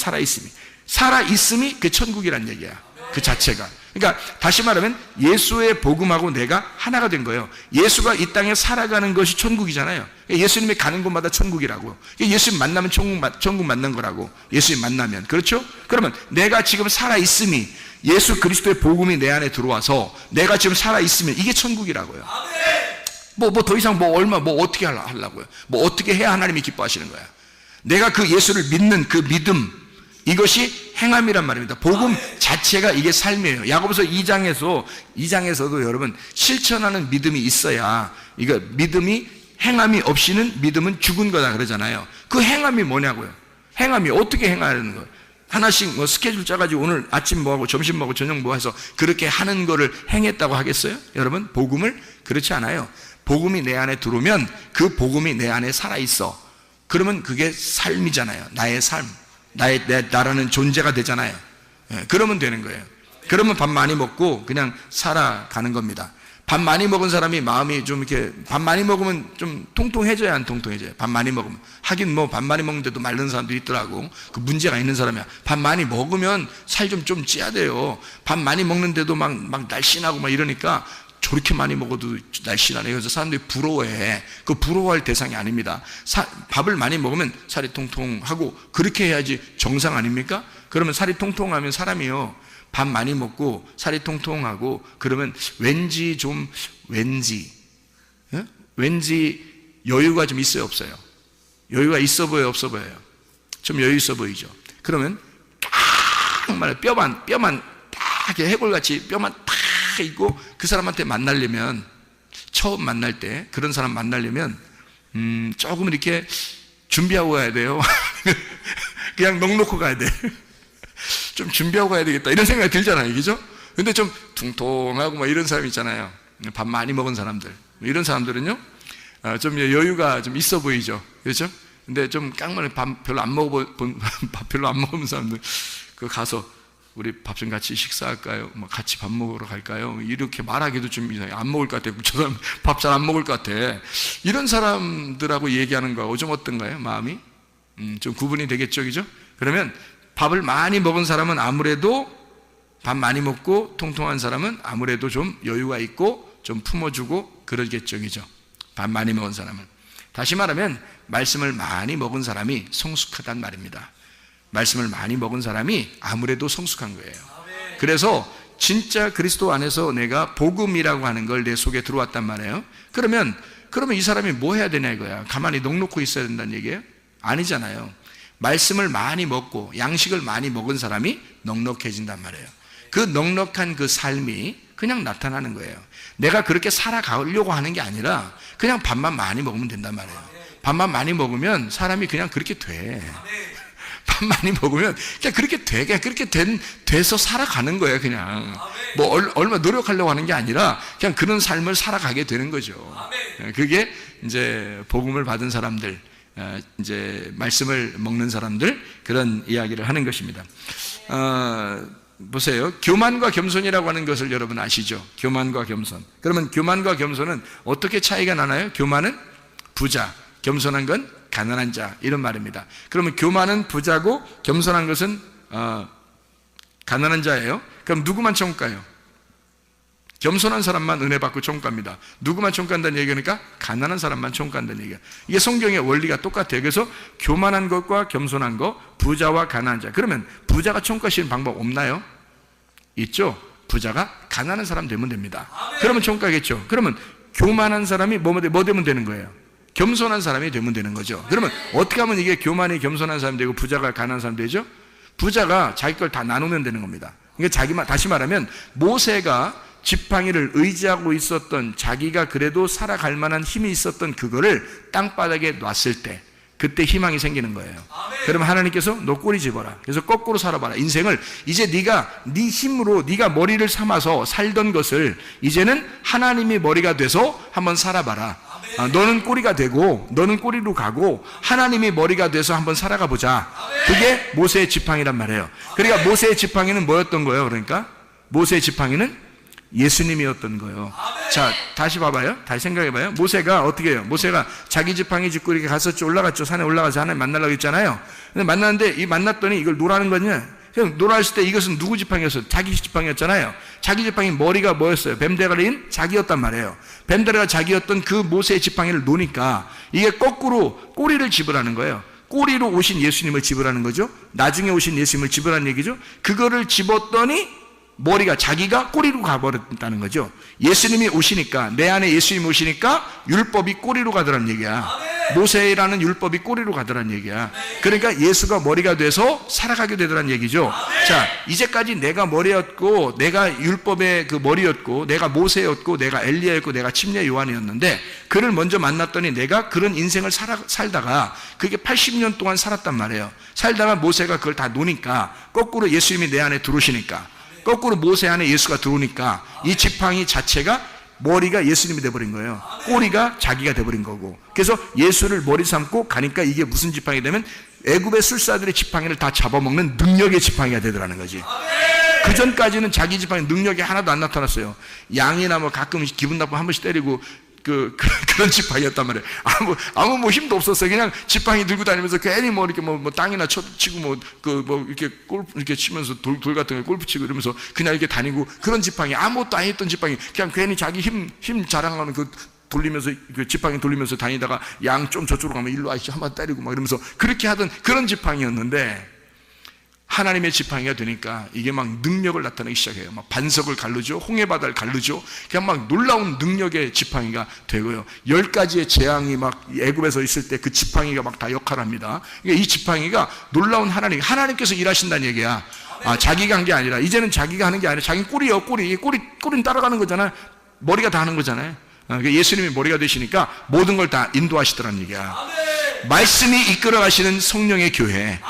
살아있음이 그 천국이란 얘기야. 그 자체가. 그러니까 다시 말하면 예수의 복음하고 내가 하나가 된 거예요. 예수가 이 땅에 살아가는 것이 천국이잖아요. 예수님이 가는 곳마다 천국이라고. 예수님 만나면 천국 만난 거라고. 예수님 만나면. 그렇죠? 그러면 내가 지금 살아있음이 예수 그리스도의 복음이 내 안에 들어와서 내가 지금 살아있으면 이게 천국이라고요. 더 이상 어떻게 하려고요? 어떻게 해야 하나님이 기뻐하시는 거야? 내가 그 예수를 믿는 그 믿음, 이것이 행함이란 말입니다. 복음 자체가 이게 삶이에요. 야고보서 2장에서도 여러분 실천하는 믿음이 있어야, 이거 믿음이 행함이 없이는 믿음은 죽은 거다 그러잖아요. 그 행함이 뭐냐고요? 행함이 어떻게 행하는 거예요? 하나씩 스케줄 짜가지고 오늘 아침 뭐하고 점심 뭐하고 저녁 뭐 해서 그렇게 하는 거를 행했다고 하겠어요? 여러분 복음을 그렇지 않아요. 복음이 내 안에 들어오면 그 복음이 내 안에 살아있어. 그러면 그게 삶이잖아요. 나의 삶, 나라는 존재가 되잖아요. 그러면 되는 거예요. 그러면 밥 많이 먹고 그냥 살아가는 겁니다. 밥 많이 먹은 사람이 마음이 좀 이렇게, 밥 많이 먹으면 좀 통통해져야 안 통통해져요? 밥 많이 먹으면. 하긴 밥 많이 먹는데도 마른 사람도 있더라고. 그 문제가 있는 사람이야. 밥 많이 먹으면 살 좀 찌야 돼요. 밥 많이 먹는데도 막 날씬하고 막 이러니까 저렇게 많이 먹어도 날씬하네. 그래서 사람들이 부러워해. 그 부러워할 대상이 아닙니다. 밥을 많이 먹으면 살이 통통하고 그렇게 해야지 정상 아닙니까? 그러면 살이 통통하면 사람이요, 밥 많이 먹고 살이 통통하고 그러면 왠지 여유가 좀 있어요, 없어요? 여유가 있어 보여요, 없어 보여요? 좀 여유 있어 보이죠? 그러면 정말 뼈만 딱 이렇게 해골같이 뼈만 딱 있고, 그 사람한테 만나려면, 처음 만날 때 그런 사람 만나려면 조금 이렇게 준비하고 가야 돼요. 그냥 넉넉히 가야 돼. 좀 준비하고 가야 되겠다 이런 생각이 들잖아요, 그죠? 근데 좀 퉁통하고 막 이런 사람 있잖아요. 밥 많이 먹은 사람들, 이런 사람들은요 좀 여유가 좀 있어 보이죠, 그렇죠? 근데 좀 깡만에 밥 별로 안 밥 별로 안 먹은 사람들 그 가서 우리 밥 좀 같이 식사할까요? 뭐 같이 밥 먹으러 갈까요? 이렇게 말하기도 좀 이상해. 안 먹을 것 같아. 저 사람 밥 잘 안 먹을 것 같아. 이런 사람들하고 얘기하는 거하고 좀 어떤가요? 마음이? 좀 구분이 되겠죠, 그죠? 그러면 밥을 많이 먹은 사람은 아무래도 밥 많이 먹고 통통한 사람은 아무래도 좀 여유가 있고 좀 품어주고 그러겠죠, 그죠? 밥 많이 먹은 사람은. 다시 말하면 말씀을 많이 먹은 사람이 성숙하단 말입니다. 말씀을 많이 먹은 사람이 아무래도 성숙한 거예요. 그래서 진짜 그리스도 안에서 내가 복음이라고 하는 걸 내 속에 들어왔단 말이에요. 그러면 이 사람이 뭐 해야 되냐 이거야. 가만히 넋놓고 있어야 된다는 얘기예요? 아니잖아요. 말씀을 많이 먹고 양식을 많이 먹은 사람이 넉넉해진단 말이에요. 그 넉넉한 그 삶이 그냥 나타나는 거예요. 내가 그렇게 살아가려고 하는 게 아니라 그냥 밥만 많이 먹으면 된단 말이에요. 밥만 많이 먹으면 사람이 그냥 그렇게 돼. 밥 많이 먹으면 그냥 그렇게 돼. 그냥 그렇게 돼서 살아가는 거예요. 그냥 뭐 얼마 노력하려고 하는 게 아니라 그냥 그런 삶을 살아가게 되는 거죠. 그게 이제 복음을 받은 사람들, 이제 말씀을 먹는 사람들, 그런 이야기를 하는 것입니다. 보세요. 교만과 겸손이라고 하는 것을 여러분 아시죠? 교만과 겸손. 그러면 교만과 겸손은 어떻게 차이가 나나요? 교만은 부자, 겸손한 건 가난한 자, 이런 말입니다. 그러면 교만은 부자고 겸손한 것은 가난한 자예요. 그럼 누구만 천국 가요? 겸손한 사람만 은혜 받고 천국 갑니다. 누구만 천국 간다는 얘기니까 가난한 사람만 천국 간다는 얘기야. 이게 성경의 원리가 똑같아요. 그래서 교만한 것과 겸손한 것, 부자와 가난한 자. 그러면 부자가 천국 가시는 방법 없나요? 있죠. 부자가 가난한 사람 되면 됩니다. 그러면 천국 가겠죠. 그러면 교만한 사람이 뭐 되면 되는 거예요? 겸손한 사람이 되면 되는 거죠. 그러면 어떻게 하면 이게 교만이 겸손한 사람이 되고 부자가 가난한 사람이 되죠? 부자가 자기 걸 다 나누면 되는 겁니다. 그러니까 다시 말하면 모세가 지팡이를 의지하고 있었던, 자기가 그래도 살아갈 만한 힘이 있었던 그거를 땅바닥에 놨을 때 그때 희망이 생기는 거예요. 그러면 하나님께서 너 꼬리 집어라. 그래서 거꾸로 살아봐라. 인생을 이제 네가 네 힘으로 네가 머리를 삼아서 살던 것을 이제는 하나님이 머리가 돼서 한번 살아봐라. 너는 꼬리가 되고 너는 꼬리로 가고 하나님이 머리가 돼서 한번 살아가 보자. 그게 모세의 지팡이란 말이에요. 그러니까 모세의 지팡이는 뭐였던 거예요? 그러니까 모세의 지팡이는 예수님이었던 거예요. 자, 다시 봐봐요. 다시 생각해봐요. 모세가 어떻게 해요? 모세가 자기 지팡이 짚고 이렇게 갔었죠. 올라갔죠. 산에 올라가서 하나님 만나려고 했잖아요. 근데 만났는데 만났더니 이걸 노라는 거냐? 그냥 놀았을 때 이것은 누구 지팡이였어요? 자기 지팡이였잖아요. 자기 지팡이 머리가 뭐였어요? 뱀대가리인 자기였단 말이에요. 뱀대가리가 자기였던 그 모세의 지팡이를 놓으니까 이게 거꾸로 꼬리를 집으라는 거예요. 꼬리로 오신 예수님을 집으라는 거죠. 나중에 오신 예수님을 집으라는 얘기죠. 그거를 집었더니 머리가 자기가 꼬리로 가버렸다는 거죠. 예수님이 오시니까, 내 안에 예수님이 오시니까 율법이 꼬리로 가더라는 얘기야. 모세라는 율법이 꼬리로 가더라는 얘기야. 그러니까 예수가 머리가 돼서 살아가게 되더라는 얘기죠. 자, 이제까지 내가 머리였고, 내가 율법의 그 머리였고, 내가 모세였고, 내가 엘리야였고, 내가 침례 요한이었는데 그를 먼저 만났더니 내가 그런 인생을 살다가 그게 80년 동안 살았단 말이에요. 살다가 모세가 그걸 다 노니까 거꾸로 예수님이 내 안에 들어오시니까, 거꾸로 모세 안에 예수가 들어오니까 이 지팡이 자체가 머리가 예수님이 돼버린 거예요. 꼬리가 자기가 돼버린 거고. 그래서 예수를 머리 삼고 가니까 이게 무슨 지팡이 되면 애굽의 술사들의 지팡이를 다 잡아먹는 능력의 지팡이가 되더라는 거지. 그 전까지는 자기 지팡이 능력이 하나도 안 나타났어요. 양이나 뭐 가끔 기분 나쁘면 한 번씩 때리고 그런 지팡이였단 말이에요. 아무 뭐 힘도 없었어요. 그냥 지팡이 들고 다니면서 괜히 뭐 이렇게 뭐 땅이나 치고 이렇게 골프 이렇게 치면서 돌 같은 거 골프 치고 이러면서 그냥 이렇게 다니고 그런 지팡이, 아무것도 안 했던 지팡이, 그냥 괜히 자기 힘 자랑하는 돌리면서 그 지팡이 돌리면서 다니다가 양 좀 저쪽으로 가면 일로 아이씨 한번 때리고 막 이러면서 그렇게 하던 그런 지팡이였는데 하나님의 지팡이가 되니까 이게 막 능력을 나타내기 시작해요. 막 반석을 가르죠. 홍해바다를 가르죠. 그냥 막 놀라운 능력의 지팡이가 되고요. 10가지의 재앙이 막 애굽에서 있을 때 그 지팡이가 막 다 역할합니다. 그러니까 이 지팡이가 놀라운 하나님께서 일하신다는 얘기야. 자기가 한 게 아니라, 이제는 자기가 하는 게 아니라 자기 꼬리예요. 꼬리는 따라가는 거잖아요. 머리가 다 하는 거잖아요. 그러니까 예수님이 머리가 되시니까 모든 걸 다 인도하시더라는 얘기야. 말씀이 이끌어가시는 성령의 교회,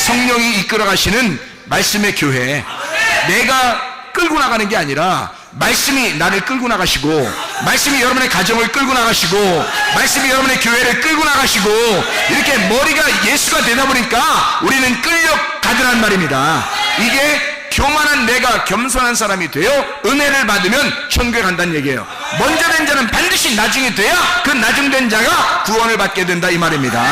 성령이 이끌어가시는 말씀의 교회, 내가 끌고 나가는 게 아니라 말씀이 나를 끌고 나가시고 말씀이 여러분의 가정을 끌고 나가시고, 말씀이 여러분의 교회를 끌고 나가시고, 이렇게 머리가 예수가 되다 보니까 우리는 끌려가더란 말입니다. 이게 교만한 내가 겸손한 사람이 되어 은혜를 받으면 천국에 간다는 얘기예요. 먼저 된 자는 반드시 나중에 돼야 그 나중된 자가 구원을 받게 된다, 이 말입니다.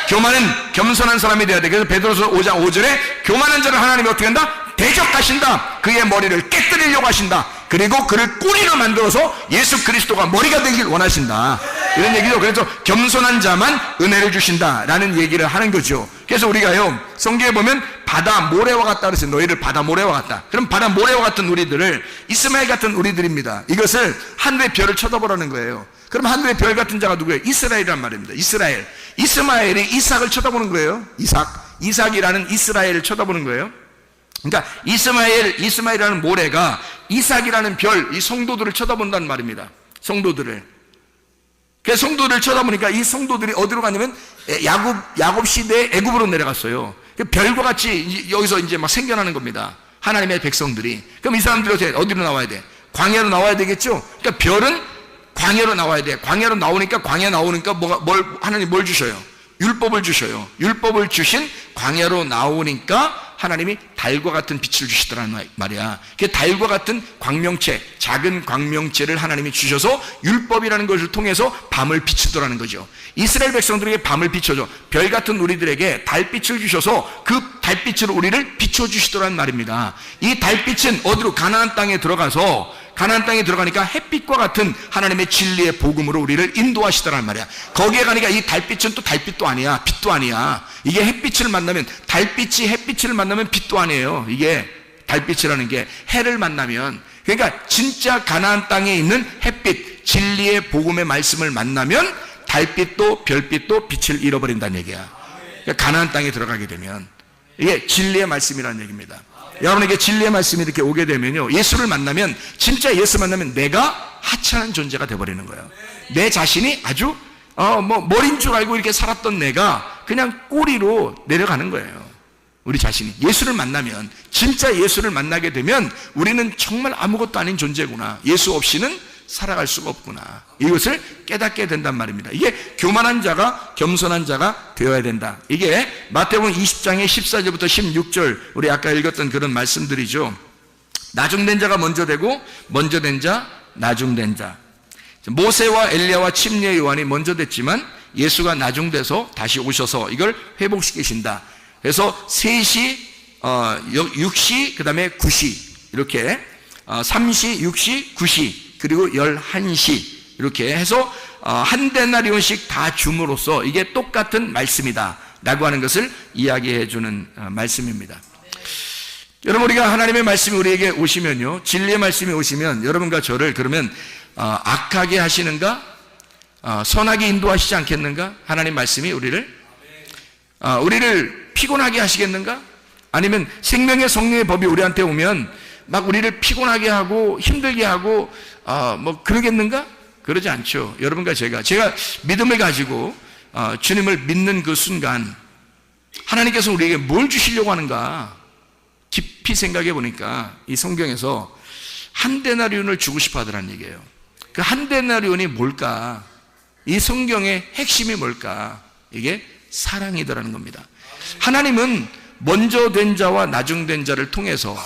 교만은 겸손한 사람이 되어야 돼. 그래서 베드로서 5장 5절에 교만한 자를 하나님이 어떻게 한다? 대적하신다. 그의 머리를 깨뜨리려고 하신다. 그리고 그를 꼬리로 만들어서 예수 그리스도가 머리가 되길 원하신다, 이런 얘기죠. 그래서 겸손한 자만 은혜를 주신다라는 얘기를 하는 거죠. 그래서 우리가요, 성경에 보면 바다 모래와 같다 그랬어요. 너희를 바다 모래와 같다. 그럼 바다 모래와 같은 우리들을 이스마엘 같은 우리들입니다. 이것을 하늘의 별을 쳐다보라는 거예요. 그럼 하늘의 별 같은 자가 누구예요? 이스라엘이란 말입니다. 이스라엘. 이스마엘이 이삭을 쳐다보는 거예요. 이삭이라는 이스라엘을 쳐다보는 거예요. 그러니까 이스마엘이라는 모래가 이삭이라는 별, 이 성도들을 쳐다본다는 말입니다. 성도들을. 그래서 성도들을 쳐다보니까 이 성도들이 어디로 갔냐면 야곱 시대에 애굽으로 내려갔어요. 별과 같이 여기서 이제 막 생겨나는 겁니다. 하나님의 백성들이. 그럼 이 사람들이 어디로 나와야 돼? 광야로 나와야 되겠죠? 그러니까 별은 광야로 나와야 돼. 광야로 나오니까 하나님 뭘 주셔요? 율법을 주셔요. 율법을 주신 광야로 나오니까 하나님이 달과 같은 빛을 주시더라는 말이야. 그 달과 같은 광명체, 작은 광명체를 하나님이 주셔서 율법이라는 것을 통해서 밤을 비추더라는 거죠. 이스라엘 백성들에게 밤을 비춰줘. 별 같은 우리들에게 달빛을 주셔서 그 달빛으로 우리를 비춰주시더라는 말입니다. 이 달빛은 어디로? 가나안 땅에 들어가니까 햇빛과 같은 하나님의 진리의 복음으로 우리를 인도하시더란 말이야. 거기에 가니까 이 달빛은 또 달빛도 아니야, 빛도 아니야. 이게 햇빛을 만나면, 달빛이 햇빛을 만나면 빛도 아니에요. 이게 달빛이라는 게 해를 만나면, 그러니까 진짜 가나안 땅에 있는 햇빛, 진리의 복음의 말씀을 만나면 달빛도 별빛도 빛을 잃어버린다는 얘기야. 그러니까 가나안 땅에 들어가게 되면 이게 진리의 말씀이라는 얘기입니다. 여러분에게 진리의 말씀이 이렇게 오게 되면요, 예수를 만나면, 진짜 예수 만나면 내가 하찮은 존재가 돼버리는 거예요. 내 자신이 아주 머리인 줄 알고 이렇게 살았던 내가 그냥 꼬리로 내려가는 거예요. 우리 자신이 예수를 만나면, 진짜 예수를 만나게 되면 우리는 정말 아무것도 아닌 존재구나, 예수 없이는 살아갈 수가 없구나, 이것을 깨닫게 된단 말입니다. 이게 교만한 자가 겸손한 자가 되어야 된다. 이게 마태복음 20장의 14절부터 16절, 우리 아까 읽었던 그런 말씀들이죠. 나중된 자가 먼저 되고, 먼저 된 자, 나중된 자. 모세와 엘리야와 침례 요한이 먼저 됐지만 예수가 나중돼서 다시 오셔서 이걸 회복시키신다. 그래서 3시, 6시, 그 다음에 9시, 이렇게 3시, 6시, 9시, 그리고 11시, 이렇게 해서 한 데나리온씩 다 줌으로써 이게 똑같은 말씀이다 라고 하는 것을 이야기해 주는 말씀입니다. 여러분, 우리가 하나님의 말씀이 우리에게 오시면요, 진리의 말씀이 오시면 여러분과 저를 그러면 악하게 하시는가, 선하게 인도하시지 않겠는가? 하나님 말씀이 우리를 피곤하게 하시겠는가? 아니면 생명의 성령의 법이 우리한테 오면 막 우리를 피곤하게 하고 힘들게 하고 그러겠는가? 그러지 않죠. 여러분과 제가 믿음을 가지고 주님을 믿는 그 순간 하나님께서 우리에게 뭘 주시려고 하는가 깊이 생각해 보니까 이 성경에서 한 데나리온을 주고 싶어 하더라는 얘기예요. 그 한 데나리온이 뭘까? 이 성경의 핵심이 뭘까? 이게 사랑이더라는 겁니다. 하나님은 먼저 된 자와 나중된 자를 통해서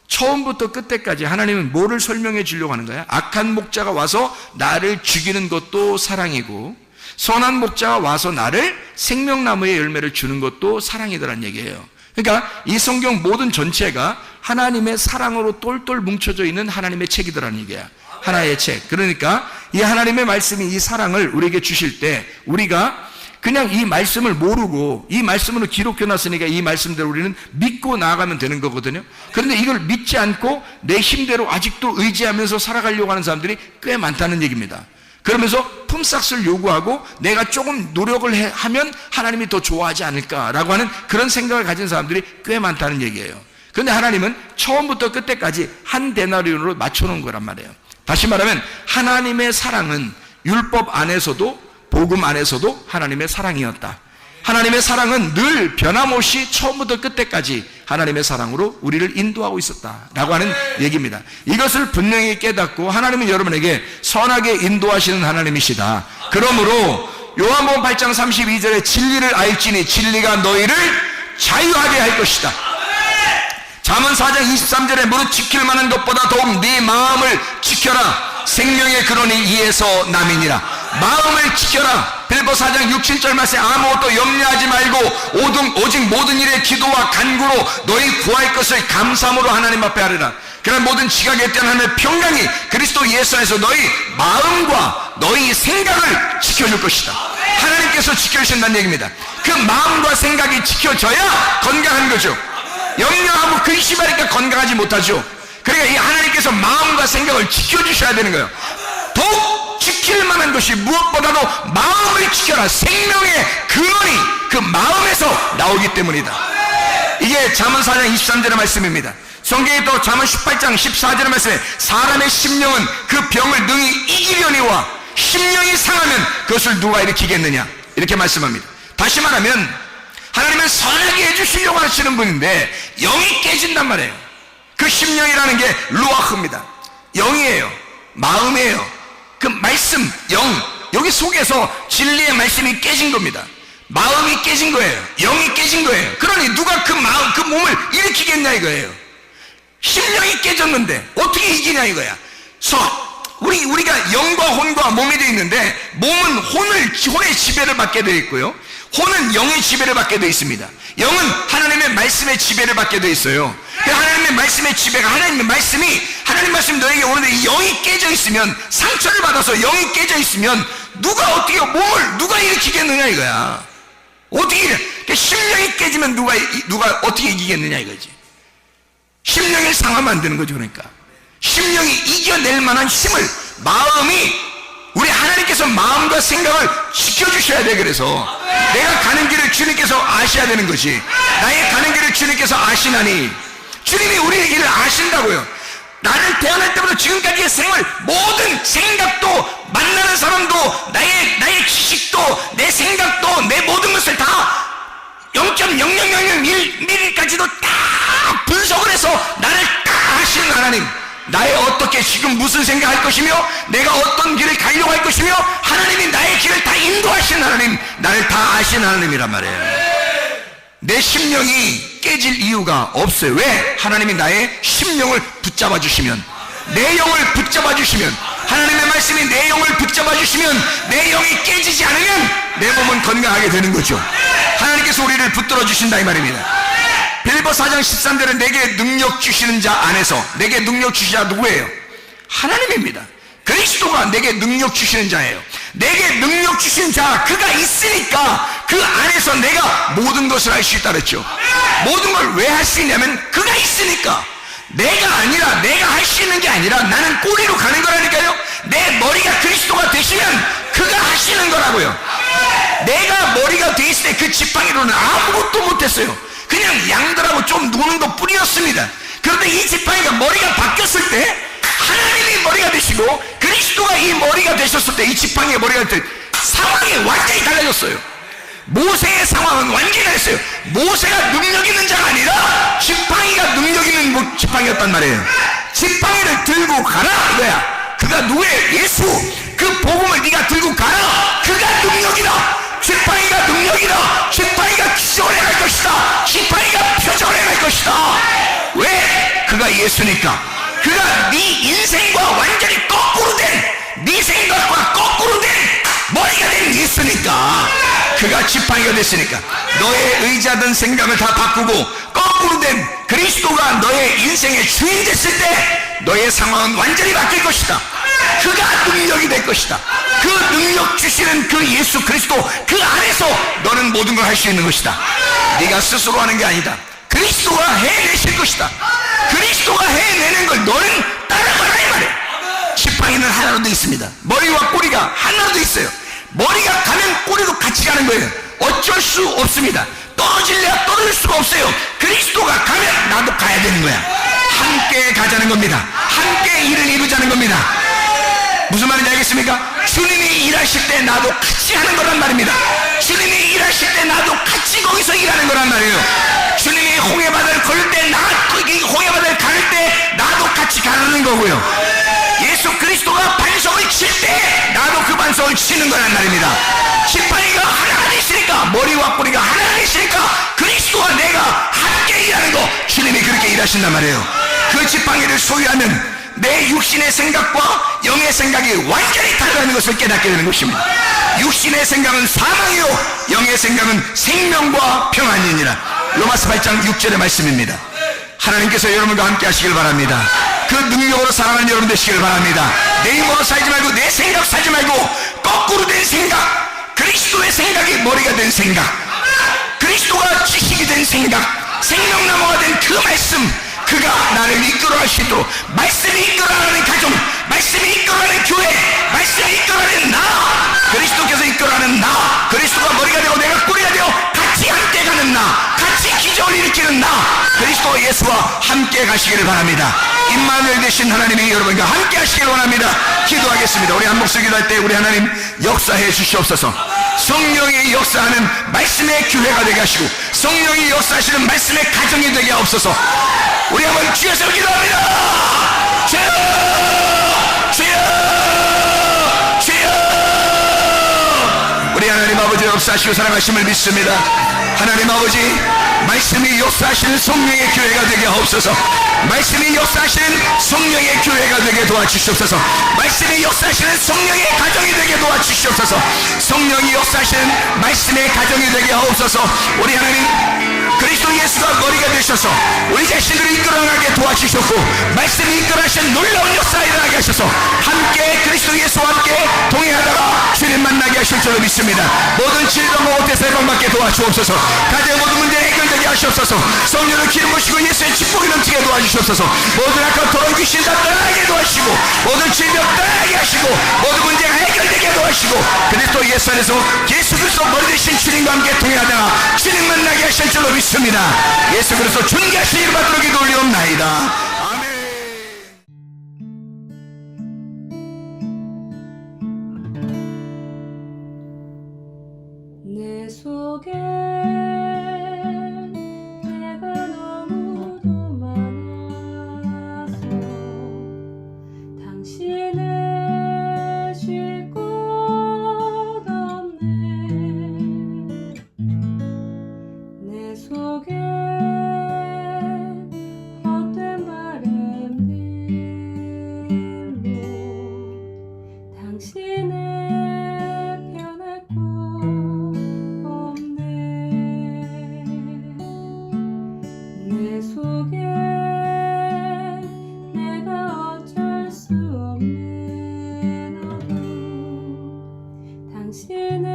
처음부터 끝까지 하나님은 뭐를 설명해 주려고 하는 거야? 악한 목자가 와서 나를 죽이는 것도 사랑이고, 선한 목자가 와서 나를 생명나무의 열매를 주는 것도 사랑이더란 얘기예요. 그러니까 이 성경 모든 전체가 하나님의 사랑으로 똘똘 뭉쳐져 있는 하나님의 책이더라는 얘기야. 하나의 책. 그러니까 이 하나님의 말씀이 이 사랑을 우리에게 주실 때 우리가 그냥 이 말씀을 모르고 이 말씀으로 기록해 놨으니까 이 말씀대로 우리는 믿고 나아가면 되는 거거든요. 그런데 이걸 믿지 않고 내 힘대로 아직도 의지하면서 살아가려고 하는 사람들이 꽤 많다는 얘기입니다. 그러면서 품삯을 요구하고 내가 조금 노력을 하면 하나님이 더 좋아하지 않을까라고 하는 그런 생각을 가진 사람들이 꽤 많다는 얘기예요. 그런데 하나님은 처음부터 끝까지 한 데나리온으로 맞춰놓은 거란 말이에요. 다시 말하면 하나님의 사랑은 율법 안에서도 복음 안에서도 하나님의 사랑이었다. 하나님의 사랑은 늘 변함없이 처음부터 끝까지 하나님의 사랑으로 우리를 인도하고 있었다라고 하는 얘기입니다. 이것을 분명히 깨닫고 하나님은 여러분에게 선하게 인도하시는 하나님이시다. 그러므로 요한복음 8장 32절에 진리를 알지니 진리가 너희를 자유하게 할 것이다. 잠언 4장 23절에 무릇 지킬 만한 것보다 더욱 네 마음을 지켜라. 생명의 근원이 이에서 남이니라. 마음을 지켜라. 빌보 4장 6, 7절 말씀에 아무것도 염려하지 말고 오직 모든 일에 기도와 간구로 너희 구할 것을 감사함으로 하나님 앞에 하리라. 그런 모든 지각에 대한 하나님의 평강이 그리스도 예수 안에서 너희 마음과 너희 생각을 지켜줄 것이다. 하나님께서 지켜주신다는 얘기입니다. 그 마음과 생각이 지켜져야 건강한 거죠. 염려하고 근심하니까 건강하지 못하죠. 그러니까 이 하나님께서 마음과 생각을 지켜주셔야 되는 거예요. 더욱 지킬 만한 것이 무엇보다도 마음을 지켜라. 생명의 근원이 그 마음에서 나오기 때문이다. 이게 잠언 4장 23절의 말씀입니다. 성경에 또 잠언 18장 14절의 말씀에 사람의 심령은 그 병을 능히 이기려니와 심령이 상하면 그것을 누가 일으키겠느냐 이렇게 말씀합니다. 다시 말하면 하나님은 선하게 해주시려고 하시는 분인데 영이 깨진단 말이에요. 그 심령이라는 게 루아흐입니다. 영이에요. 마음이에요. 그 말씀, 영, 여기 속에서 진리의 말씀이 깨진 겁니다. 마음이 깨진 거예요. 영이 깨진 거예요. 그러니 누가 그 마음, 그 몸을 일으키겠냐 이거예요. 심령이 깨졌는데 어떻게 이기냐 이거야. 우리가 영과 혼과 몸이 되어 있는데 몸은 혼의 지배를 받게 되어 있고요. 혼은 영의 지배를 받게 되어 있습니다. 영은 하나님의 말씀의 지배를 받게 되어 있어요. 하나님의 말씀의 지배가 하나님 말씀이 너에게 오는데 이 영이 깨져 있으면 상처를 받아서 영이 깨져 있으면 몸을 누가 일으키겠느냐 이거야. 어떻게 심령이 깨지면 누가 어떻게 이기겠느냐 이거지. 심령을 상하면 안 되는 거죠. 그러니까 심령이 이겨낼 만한 힘을 마음이 우리 하나님께서 마음과 생각을 지켜주셔야 돼. 그래서 내가 가는 길을 주님께서 아셔야 되는 것이 나의 가는 길을 주님께서 아시나니 주님이 우리의 길을 아신다고요. 나는 태어날 때부터 지금까지의 생활 모든 생각도 만나는 사람도 나의 지식도 내 생각도 내 모든 것을 다 0.0001mm까지도 다 분석을 해서 나를 다 아시는 하나님, 나의 어떻게 지금 무슨 생각할 것이며 내가 어떤 길을 가려고 할 것이며 하나님이 나의 길을 다 인도하시는 하나님, 나를 다 아시는 하나님이란 말이에요. 내 심령이 깨질 이유가 없어요. 왜? 하나님이 나의 심령을 붙잡아 주시면, 내 영을 붙잡아 주시면, 하나님의 말씀이 내 영을 붙잡아 주시면 내 영이 깨지지 않으면 내 몸은 건강하게 되는 거죠. 하나님께서 우리를 붙들어 주신다 이 말입니다. 빌보 4장 13절에 내게 능력 주시는 자 안에서, 내게 능력 주시는 자 누구예요? 하나님입니다. 그리스도가 내게 능력 주시는 자예요. 내게 능력 주신 자 그가 있으니까 그 안에서 내가 모든 것을 할 수 있다 그랬죠. 모든 걸 왜 할 수 있냐면 그가 있으니까. 내가 할 수 있는 게 아니라 나는 꼬리로 가는 거라니까요. 내 머리가 그리스도가 되시면 그가 하시는 거라고요. 내가 머리가 돼 있을 때 그 지팡이로는 아무것도 못했어요. 그냥 양들하고 좀 노는 것 뿐이었습니다. 그런데 이 지팡이가 머리가 바뀌었을 때 하나님이 머리가 되시고 그리스도가 이 머리가 되셨을 때, 이 지팡이의 머리가 될 때 상황이 완전히 달라졌어요. 모세의 상황은 완전히 달랐어요. 모세가 능력 있는 자가 아니라 지팡이가 능력 있는 지팡이였단 말이에요. 지팡이를 들고 가라 이거야. 그가 누구예요? 예수. 그 복음을 네가 들고 가라. 그가 능력이다. 지팡이가 능력이다. 지팡이가 기적을 행할 것이다. 지팡이가 표적을 행할 것이다. 왜? 그가 예수니까. 그가 네 인생과 완전히 거꾸로 된, 네 생각과 거꾸로 된 머리가 된 예수니까. 그가 지팡이가 됐으니까 너의 의자든 생각을 다 바꾸고 거꾸로 된 그리스도가 너의 인생의 주인 됐을 때 너의 상황은 완전히 바뀔 것이다. 그가 능력이 될 것이다. 그 능력 주시는 그 예수 그리스도 그 안에서 너는 모든 걸 할 수 있는 것이다. 네가 스스로 하는 게 아니다. 그리스도가 해내실 것이다. 그리스도가 해내는 걸 너는 따라가라 이 말이에요. 지팡이는 하나로 되어 있습니다. 머리와 꼬리가 하나로 되어 있어요. 머리가 가면 꼬리도 같이 가는 거예요. 어쩔 수 없습니다. 떨어질래야 떨어질 수가 없어요. 그리스도가 가면 나도 가야 되는 거야. 함께 가자는 겁니다. 함께 일을 이루자는 겁니다. 무슨 말인지 알겠습니까? 주님이 일하실 때 나도 같이 하는 거란 말입니다. 주님이 일하실 때 나도 같이 거기서 일하는 거란 말이에요. 주님이 홍해바다를 걸을 때 홍해바다를 가를 때 나도 같이 가르는 거고요. 예수 그리스도가 반석을 칠 때 나도 그 반석을 치는 거란 말입니다. 지팡이가 하나가 되시니까, 머리와 뿌리가 하나가 되시니까 그리스도와 내가 함께 일하는 거, 주님이 그렇게 일하신단 말이에요. 그 지팡이를 소유하면 내 육신의 생각과 영의 생각이 완전히 다르다는 것을 깨닫게 되는 것입니다. 육신의 생각은 사망이요 영의 생각은 생명과 평안이니라. 로마서 8장 6절의 말씀입니다. 하나님께서 여러분과 함께 하시길 바랍니다. 그 능력으로 살아가는 여러분 되시길 바랍니다. 내 힘으로 살지 말고 내 생각 살지 말고 거꾸로 된 생각, 그리스도의 생각이 머리가 된 생각, 그리스도가 지식이 된 생각, 생명나무가 된 그 말씀, 그가 나를 이끌어갈 수 있도록, 말씀이 이끌어가는 가정, 말씀이 이끌어가는 교회, 말씀이 이끌어가는 나, 그리스도께서 이끌어가는 나, 그리스도가 머리가 되고 내가 뿌리가 되어 같이 함께 가는 나, 같이 기적을 일으키는 나, 그리스도 예수와 함께 가시기를 바랍니다. 임마누엘 되신 하나님이 여러분과 함께 하시기를 원합니다. 기도하겠습니다. 우리 한 목소리 기도할 때 우리 하나님 역사해 주시옵소서. 성령이 역사하는 말씀의 교회가 되게 하시고 성령이 역사하시는 말씀의 가정이 되게 하옵소서. 우리 한번 주여서 기도합니다. 주여, 주여, 주여. 우리 하나님 아버지 역사하시고 사랑하심을 믿습니다. 하나님 아버지, 말씀이 역사하시는 성령의 교회가 되게 하옵소서. 말씀이 역사하시는 성령의 교회가 되게 도와주시옵소서. 말씀이 역사하시는 성령의 가정이 되게 도와주시옵소서. 성령이 역사하시는 말씀의 가정이 되게 하옵소서. 우리 하나님 그리스도 예수가 머리가 되셔서 우리 자신들을 이끌어가게 도와주셨고, 말씀이 이끌어하신 놀라운 역사가 일어나게 하셔서 함께 그리스도 예수와 함께 동행하다가 주님 만나게 하실 줄로 믿습니다. 모든 질병과 못해서 해방받게 도와주옵소서. 가정 모든 문제 해결되게 하시옵소서. 성령을 기름 부으시고 예수의 축복이 넘치게 도와주시옵소서. 모든 악한 더러운 귀신 다 떠나게 도와주시고, 모든 질병 떠나게 하시고, 모든 문제가 해결되게 도와주시고, 그리스도 예수 안에서 예수 그리스도 머리 되신 주님과 함께 동행하다가 주님 만나게 하실 줄로 믿습니다. 예수 그리스도 존귀하신 이름 받들어 기도 올리옵나이다. 내 속에 내가 너무도 많아서 당신을 쉴 곳 없네. 내 속에 헛된 바램들로 당신을 변할 곳 없네. 내 속에 내가 어쩔 수 없는 어둠, 당신의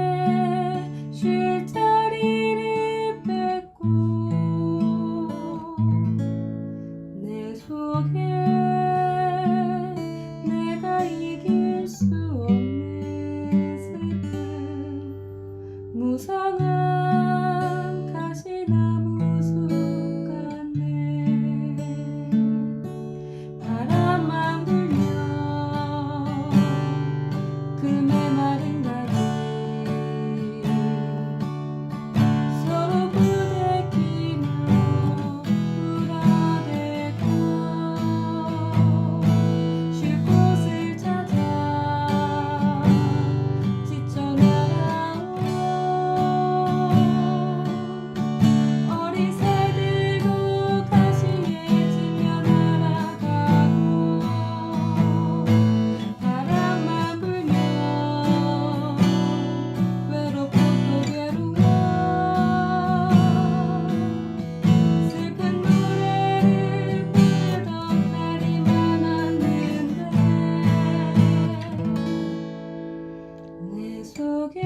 쉴 자리를 뺏고 내 속에 내가 이길 수 없는 슬픔, 무성한 가시나무 숲 같네. 바람만 불면 그 메마른 가지 서로 부대끼며 울어대고 쉴 곳을 찾아 지쳐 날아온 어리새들도 가시에 지며 날아가고, 바람만 불면 외롭고 또 괴로워 슬픈 노래를 부르던 날이 많았는데 내 속에